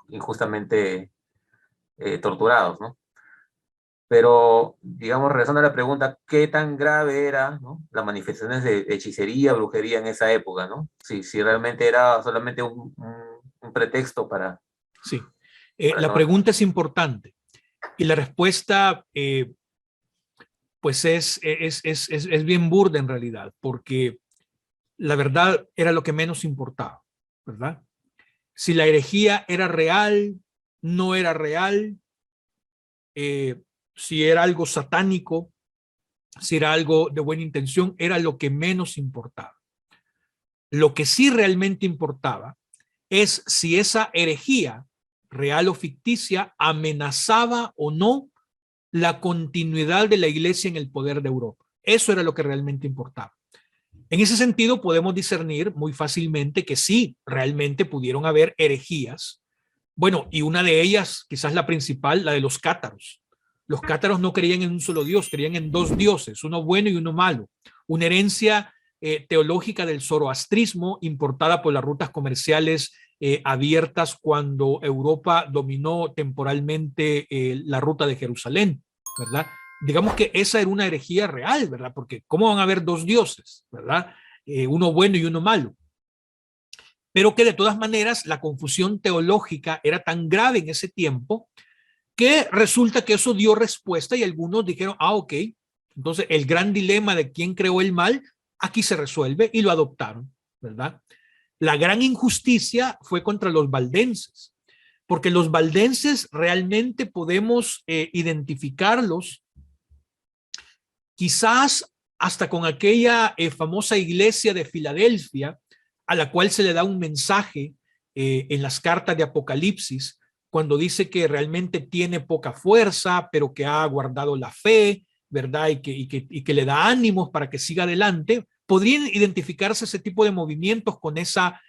injustamente torturados, ¿no? Pero, digamos, regresando a la pregunta, ¿qué tan grave era, ¿no? Las manifestaciones de hechicería, brujería en esa época, ¿no? Si realmente era solamente un pretexto para... Sí, para la no... pregunta es importante y la respuesta pues es bien burda en realidad, porque la verdad era lo que menos importaba, ¿verdad? Si la herejía era real, no era real, si era algo satánico, si era algo de buena intención, era lo que menos importaba. Lo que sí realmente importaba es si esa herejía, real o ficticia, amenazaba o no la continuidad de la iglesia en el poder de Europa. Eso era lo que realmente importaba. En ese sentido, podemos discernir muy fácilmente que sí, realmente pudieron haber herejías. Bueno, y una de ellas, quizás la principal, la de los cátaros. Los cátaros no creían en un solo Dios, creían en dos dioses, uno bueno y uno malo. Una herencia teológica del zoroastrismo importada por las rutas comerciales abiertas cuando Europa dominó temporalmente la ruta de Jerusalén, ¿verdad? Digamos que esa era una herejía real, ¿verdad? Porque ¿cómo van a haber dos dioses, ¿verdad? Uno bueno y uno malo. Pero que de todas maneras la confusión teológica era tan grave en ese tiempo que resulta que eso dio respuesta y algunos dijeron, ok, entonces el gran dilema de quién creó el mal, aquí se resuelve y lo adoptaron, ¿verdad? La gran injusticia fue contra los valdenses, porque los valdenses realmente podemos identificarlos quizás hasta con aquella famosa iglesia de Filadelfia, a la cual se le da un mensaje en las cartas de Apocalipsis, cuando dice que realmente tiene poca fuerza, pero que ha guardado la fe, ¿verdad? Y que le da ánimos para que siga adelante. Podrían identificarse ese tipo de movimientos con esa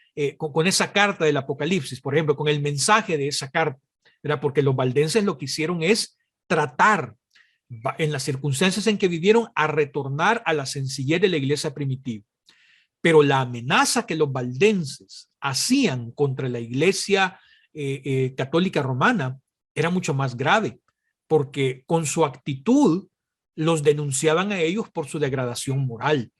carta del Apocalipsis, por ejemplo, con el mensaje de esa carta, ¿verdad? Porque los valdenses lo que hicieron es tratar en las circunstancias en que vivieron a retornar a la sencillez de la iglesia primitiva. Pero la amenaza que los valdenses hacían contra la iglesia católica romana era mucho más grave, porque con su actitud los denunciaban a ellos por su degradación moral,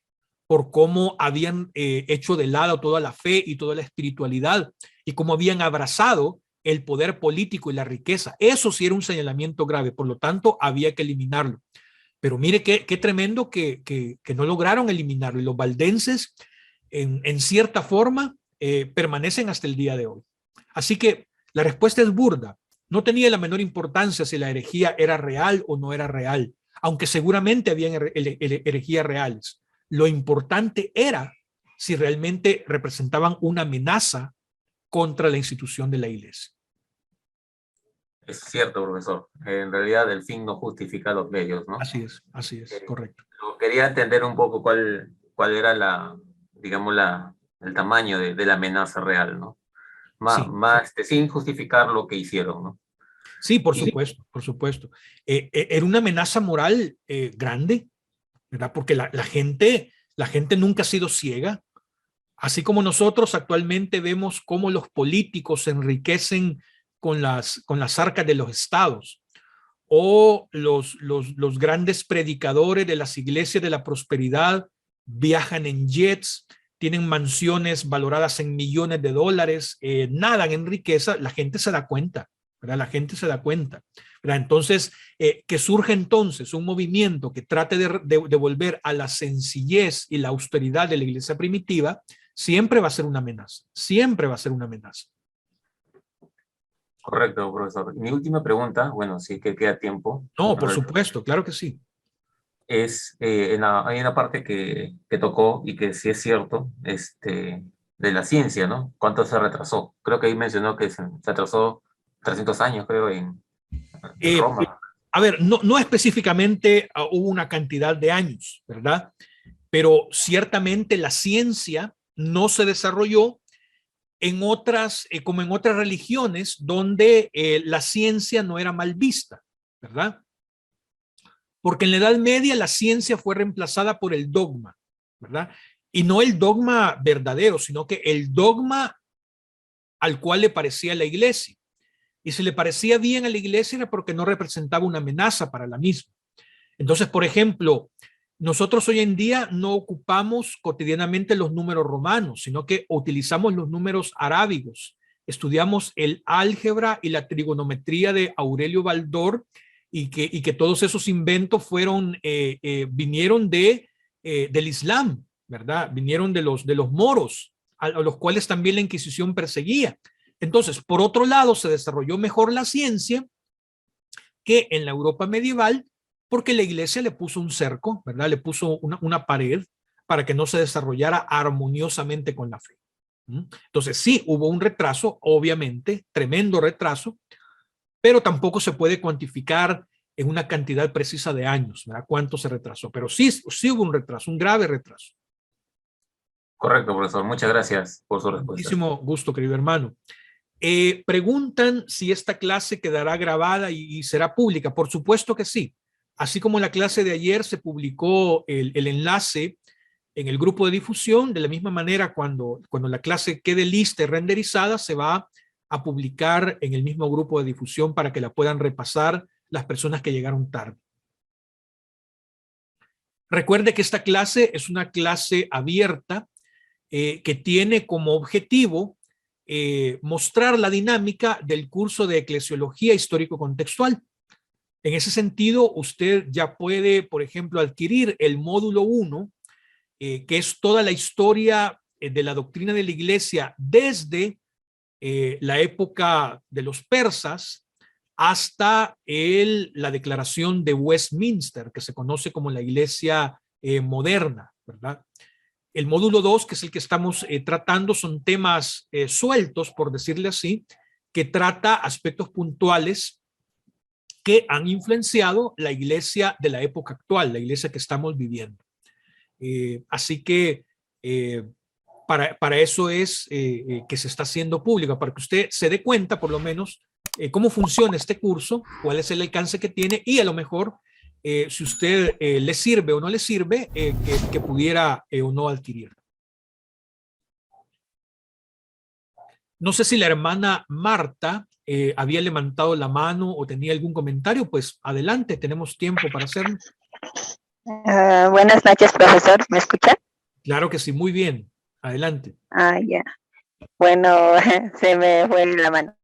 por cómo habían hecho de lado toda la fe y toda la espiritualidad y cómo habían abrazado el poder político y la riqueza. Eso sí era un señalamiento grave, por lo tanto había que eliminarlo. Pero mire qué tremendo que no lograron eliminarlo y los valdenses en cierta forma permanecen hasta el día de hoy. Así que la respuesta es burda. No tenía la menor importancia si la herejía era real o no era real, aunque seguramente habían herejías reales. Lo importante era si realmente representaban una amenaza contra la institución de la iglesia. Es cierto, profesor. En realidad el fin no justifica los medios, ¿no? Así es, correcto. Quería entender un poco cuál era digamos, el tamaño de la amenaza real, ¿no? Sí, sin justificar lo que hicieron, ¿no? sí, por supuesto, por supuesto. Era una amenaza moral grande, ¿verdad? Porque la gente nunca ha sido ciega. Así como nosotros actualmente vemos cómo los políticos se enriquecen con las arcas de los estados, o los grandes predicadores de las iglesias de la prosperidad viajan en jets, tienen mansiones valoradas en millones de dólares, nadan en riqueza, la gente se da cuenta, ¿verdad? La gente se da cuenta, ¿verdad? Entonces, que surge entonces un movimiento que trate de volver a la sencillez y la austeridad de la iglesia primitiva, siempre va a ser una amenaza, siempre va a ser una amenaza. Correcto, profesor. Mi última pregunta, bueno, sí que queda tiempo, No, por supuesto, claro que sí. es, hay una parte que tocó y que sí es cierto, de la ciencia, ¿no? ¿Cuánto se retrasó? Creo que ahí mencionó que se atrasó 300 años, creo, en Eh, Roma. a ver, no específicamente hubo una cantidad de años, ¿verdad? Pero ciertamente la ciencia no se desarrolló en otras, como en otras religiones, donde la ciencia no era mal vista, ¿verdad? Porque en la Edad Media la ciencia fue reemplazada por el dogma, ¿verdad? Y no el dogma verdadero, sino que el dogma al cual le parecía la iglesia. Y si le parecía bien a la iglesia era porque no representaba una amenaza para la misma. Entonces, por ejemplo, nosotros hoy en día no ocupamos cotidianamente los números romanos, sino que utilizamos los números arábigos. Estudiamos el álgebra y la trigonometría de Aurelio Baldor, y que todos esos inventos vinieron del Islam, ¿verdad? Vinieron de los moros, a los cuales también la Inquisición perseguía. Entonces, por otro lado, se desarrolló mejor la ciencia que en la Europa medieval, porque la iglesia le puso un cerco, ¿verdad? Le puso una pared para que no se desarrollara armoniosamente con la fe. Entonces, sí, hubo un retraso, obviamente, tremendo retraso, pero tampoco se puede cuantificar en una cantidad precisa de años, ¿verdad? ¿Cuánto se retrasó? Pero sí, sí hubo un retraso, un grave retraso. Correcto, profesor. Muchas gracias por su respuesta. Muchísimo gusto, querido hermano. Preguntan si esta clase quedará grabada y será pública. Por supuesto que sí. Así como en la clase de ayer se publicó el enlace en el grupo de difusión, de la misma manera cuando la clase quede lista y renderizada, se va a publicar en el mismo grupo de difusión para que la puedan repasar las personas que llegaron tarde. Recuerde que esta clase es una clase abierta que tiene como objetivo mostrar la dinámica del curso de Eclesiología Histórico-Contextual. En ese sentido, usted ya puede, por ejemplo, adquirir el módulo 1, que es toda la historia de la doctrina de la Iglesia desde la época de los persas hasta la declaración de Westminster, que se conoce como la Iglesia moderna, ¿verdad? El módulo 2, que es el que estamos tratando, son temas sueltos, por decirle así, que trata aspectos puntuales que han influenciado la iglesia de la época actual, la iglesia que estamos viviendo. Así que para eso es que se está haciendo pública, para que usted se dé cuenta, por lo menos, cómo funciona este curso, cuál es el alcance que tiene y a lo mejor si usted le sirve o no le sirve, que pudiera o no adquirir. No sé si la hermana Marta había levantado la mano o tenía algún comentario, pues adelante, tenemos tiempo para hacerlo. Buenas noches, profesor, ¿me escucha? Claro que sí, muy bien, adelante. Ya. Bueno, se me fue la mano.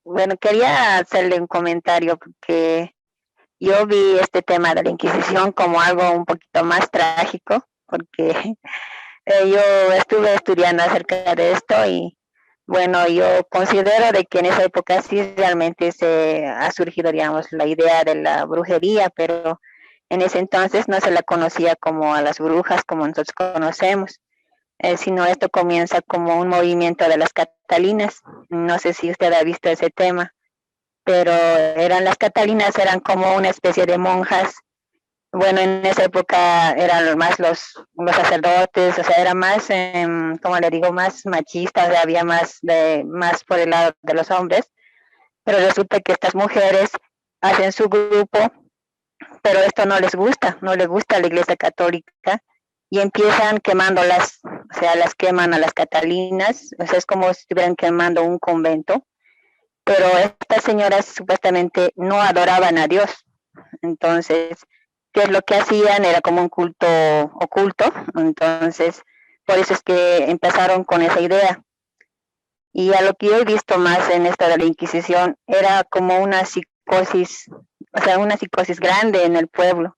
Bueno, quería hacerle un comentario porque yo vi este tema de la Inquisición como algo un poquito más trágico, porque yo estuve estudiando acerca de esto y bueno, yo considero de que en esa época sí realmente se ha surgido, digamos, la idea de la brujería, pero en ese entonces no se la conocía como a las brujas como nosotros conocemos, sino esto comienza como un movimiento de las Catalinas. No sé si usted ha visto ese tema, pero las Catalinas eran como una especie de monjas bueno, en esa época eran más los sacerdotes, o sea, era más, como le digo, más machista, o sea, había más por el lado de los hombres, pero resulta que estas mujeres hacen su grupo, pero esto no les gusta, no les gusta a la Iglesia Católica y empiezan quemándolas, o sea, las queman a las Catalinas, o sea, es como si estuvieran quemando un convento, pero estas señoras supuestamente no adoraban a Dios, entonces, ¿qué es lo que hacían? Era como un culto oculto, entonces, por eso es que empezaron con esa idea. Y a lo que yo he visto más en esta de la Inquisición, era como una psicosis, o sea, una psicosis grande en el pueblo.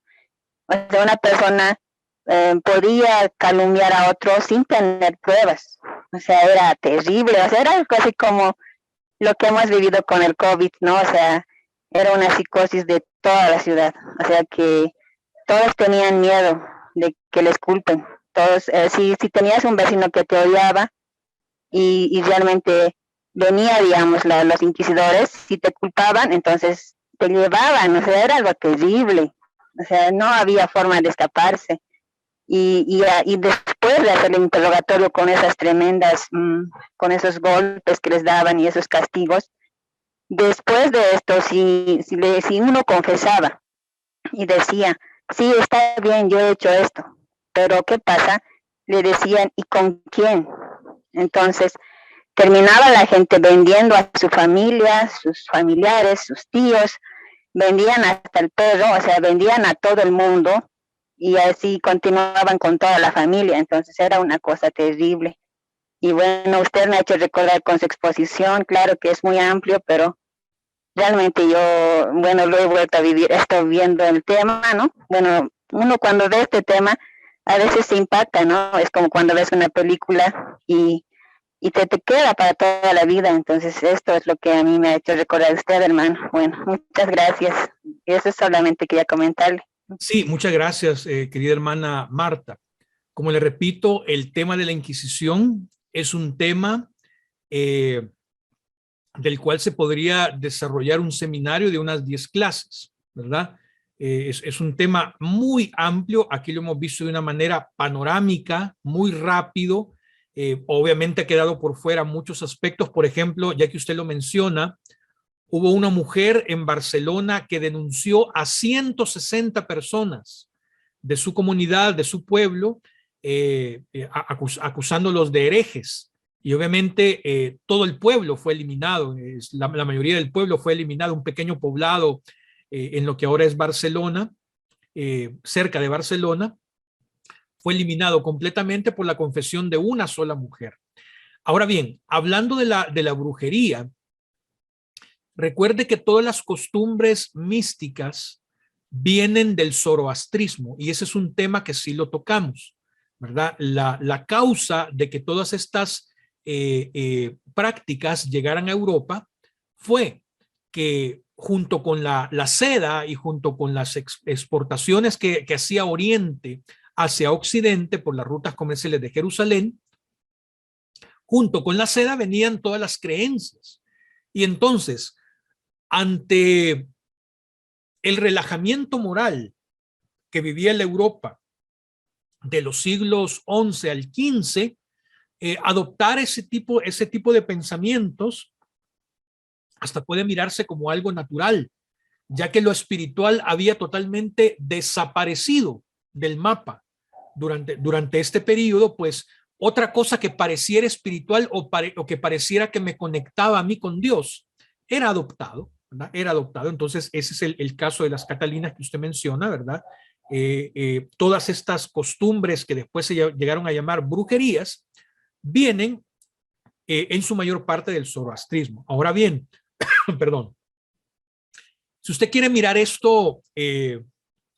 O sea, una persona podía calumniar a otro sin tener pruebas. O sea, era terrible, o sea, era algo así como lo que hemos vivido con el COVID, ¿no? O sea, era una psicosis de toda la ciudad. O sea, que todos tenían miedo de que les culpen. Todos, si tenías un vecino que te odiaba y realmente venía, digamos, los inquisidores, si te culpaban, entonces te llevaban, o sea, era algo terrible. O sea, no había forma de escaparse. Y después de hacer el interrogatorio con esas tremendas, con esos golpes que les daban y esos castigos, después de esto, si uno confesaba y decía, sí, está bien, yo he hecho esto, pero ¿qué pasa? Le decían, ¿y con quién? Entonces, terminaba la gente vendiendo a su familia, sus familiares, sus tíos, vendían hasta el perro, o sea, vendían a todo el mundo y así continuaban con toda la familia, entonces era una cosa terrible. Y bueno, usted me ha hecho recordar con su exposición, claro que es muy amplio, pero realmente yo, bueno, lo he vuelto a vivir, estoy viendo el tema, ¿no? Bueno, uno cuando ve este tema, a veces se impacta, ¿no? Es como cuando ves una película y te queda para toda la vida, entonces esto es lo que a mí me ha hecho recordar usted, hermano. Bueno, muchas gracias. Eso solamente quería comentarle. Sí, muchas gracias, querida hermana Marta. Como le repito, el tema de la Inquisición es un tema del cual se podría desarrollar un seminario de unas 10 clases, ¿verdad? Es un tema muy amplio, aquí lo hemos visto de una manera panorámica, muy rápido, obviamente ha quedado por fuera muchos aspectos, por ejemplo, ya que usted lo menciona, hubo una mujer en Barcelona que denunció a 160 personas de su comunidad, de su pueblo, acusándolos de herejes. Y obviamente todo el pueblo fue eliminado, la mayoría del pueblo fue eliminado, un pequeño poblado en lo que ahora es Barcelona, cerca de Barcelona, fue eliminado completamente por la confesión de una sola mujer. Ahora bien, hablando de la brujería, recuerde que todas las costumbres místicas vienen del zoroastrismo y ese es un tema que sí lo tocamos, ¿verdad? La causa de que todas estas prácticas llegaran a Europa fue que junto con la seda y junto con las exportaciones que hacía Oriente hacia Occidente por las rutas comerciales de Jerusalén, junto con la seda venían todas las creencias. Y entonces, ante el relajamiento moral que vivía la Europa de los siglos XI al XV, adoptar ese tipo de pensamientos hasta puede mirarse como algo natural, ya que lo espiritual había totalmente desaparecido del mapa durante este periodo, pues otra cosa que pareciera espiritual o que pareciera que me conectaba a mí con Dios era adoptado, ¿verdad? Era adoptado. Entonces ese es el caso de las Catalinas que usted menciona, ¿verdad? Todas estas costumbres que después se llegaron a llamar brujerías vienen en su mayor parte del zoroastrismo. Ahora bien, perdón, si usted quiere mirar esto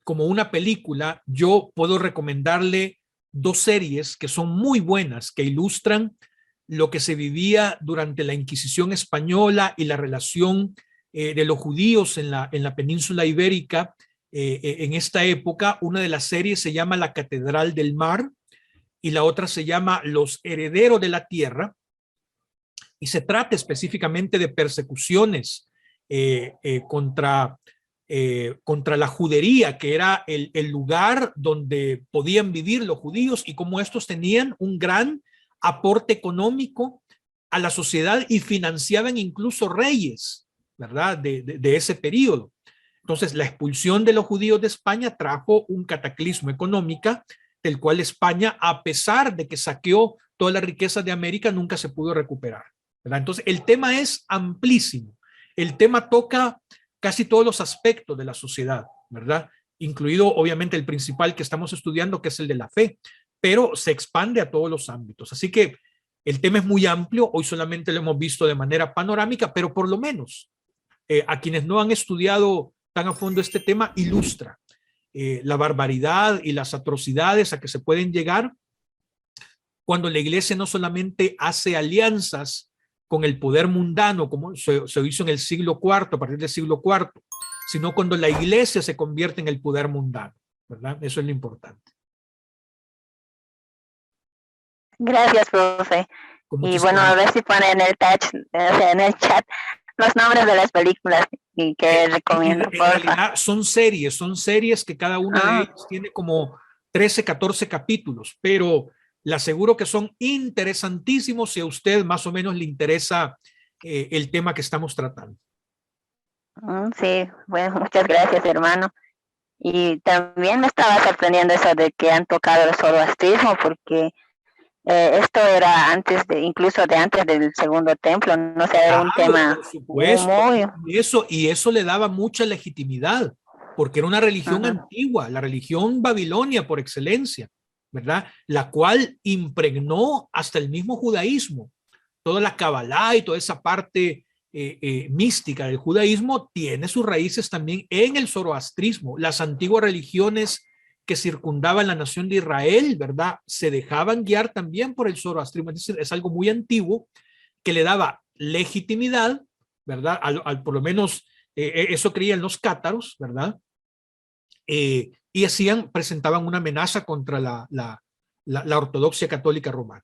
como una película, yo puedo recomendarle dos series que son muy buenas, que ilustran lo que se vivía durante la Inquisición española y la relación de los judíos en la península ibérica en esta época. Una de las series se llama La Catedral del Mar y la otra se llama Los Herederos de la Tierra, y se trata específicamente de persecuciones contra contra la judería, que era el lugar donde podían vivir los judíos, y cómo estos tenían un gran aporte económico a la sociedad y financiaban incluso reyes, ¿verdad? De ese periodo. Entonces, la expulsión de los judíos de España trajo un cataclismo económico del cual España, a pesar de que saqueó todas las riquezas de América, nunca se pudo recuperar, ¿verdad? Entonces, el tema es amplísimo. El tema toca casi todos los aspectos de la sociedad, ¿verdad? Incluido, obviamente, el principal que estamos estudiando, que es el de la fe, pero se expande a todos los ámbitos. Así que el tema es muy amplio. Hoy solamente lo hemos visto de manera panorámica, pero por lo menos a quienes no han estudiado tan a fondo este tema, ilustra la barbaridad y las atrocidades a que se pueden llegar cuando la iglesia no solamente hace alianzas con el poder mundano, como se hizo en el siglo IV, a partir del siglo IV, sino cuando la iglesia se convierte en el poder mundano, ¿verdad? Eso es lo importante. Gracias, profe. Y bueno, a ver si ponen en el chat los nombres de las películas y que recomiendo. En realidad son series que cada una de ellas tiene como 13, 14 capítulos, pero le aseguro que son interesantísimos si a usted más o menos le interesa el tema que estamos tratando. Sí, bueno, muchas gracias, hermano. Y también me estaba sorprendiendo eso de que han tocado el zoroastrismo, porque esto era incluso antes del segundo templo, no sé, era un tema por supuesto, muy... Y eso le daba mucha legitimidad, porque era una religión antigua, la religión babilonia por excelencia, ¿verdad? La cual impregnó hasta el mismo judaísmo. Toda la Kabbalah y toda esa parte mística del judaísmo tiene sus raíces también en el zoroastrismo. Las antiguas religiones que circundaban la nación de Israel, ¿verdad? Se dejaban guiar también por el zoroastrismo. Es algo muy antiguo que le daba legitimidad, ¿verdad? Por lo menos eso creían los cátaros, ¿verdad? Y presentaban una amenaza contra la ortodoxia católica romana.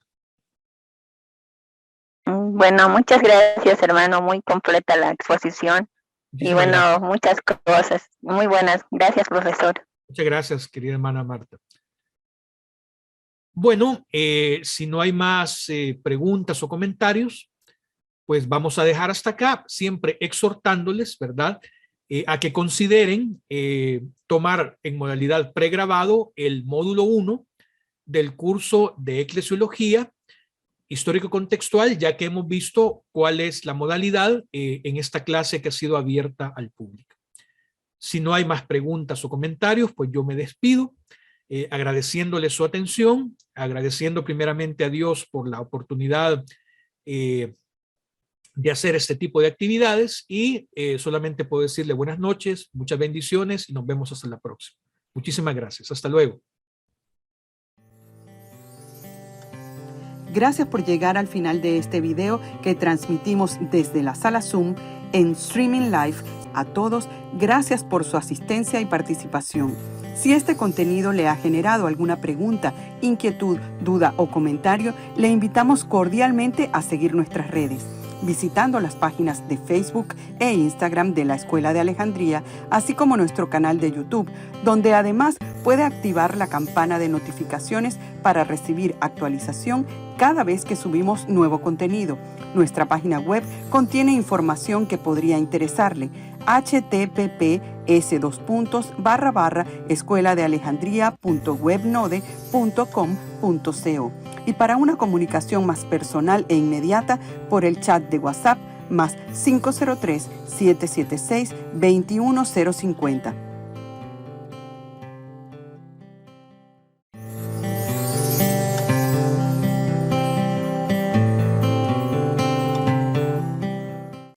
Bueno, muchas gracias, hermano. Muy completa la exposición. Y bueno, gracias. Muchas cosas muy buenas. Gracias, profesor. Muchas gracias, querida hermana Marta. Bueno, si no hay más preguntas o comentarios, pues vamos a dejar hasta acá, siempre exhortándoles, ¿verdad?, a que consideren tomar en modalidad pregrabado el módulo 1 del curso de Eclesiología Histórico-Contextual, ya que hemos visto cuál es la modalidad en esta clase que ha sido abierta al público. Si no hay más preguntas o comentarios, pues yo me despido, agradeciéndole su atención, agradeciendo primeramente a Dios por la oportunidad de hacer este tipo de actividades, y solamente puedo decirle buenas noches, muchas bendiciones y nos vemos hasta la próxima. Muchísimas gracias. Hasta luego. Gracias por llegar al final de este video que transmitimos desde la sala Zoom en Streaming Live. A todos, gracias por su asistencia y participación. Si este contenido le ha generado alguna pregunta, inquietud, duda o comentario, le invitamos cordialmente a seguir nuestras redes, visitando las páginas de Facebook e Instagram de la Escuela de Alejandría, así como nuestro canal de YouTube, donde además puede activar la campana de notificaciones para recibir actualización cada vez que subimos nuevo contenido. Nuestra página web contiene información que podría interesarle. https://escueladealejandría.webnode.com.co. Y para una comunicación más personal e inmediata, por el chat de WhatsApp, más 503-776-21050.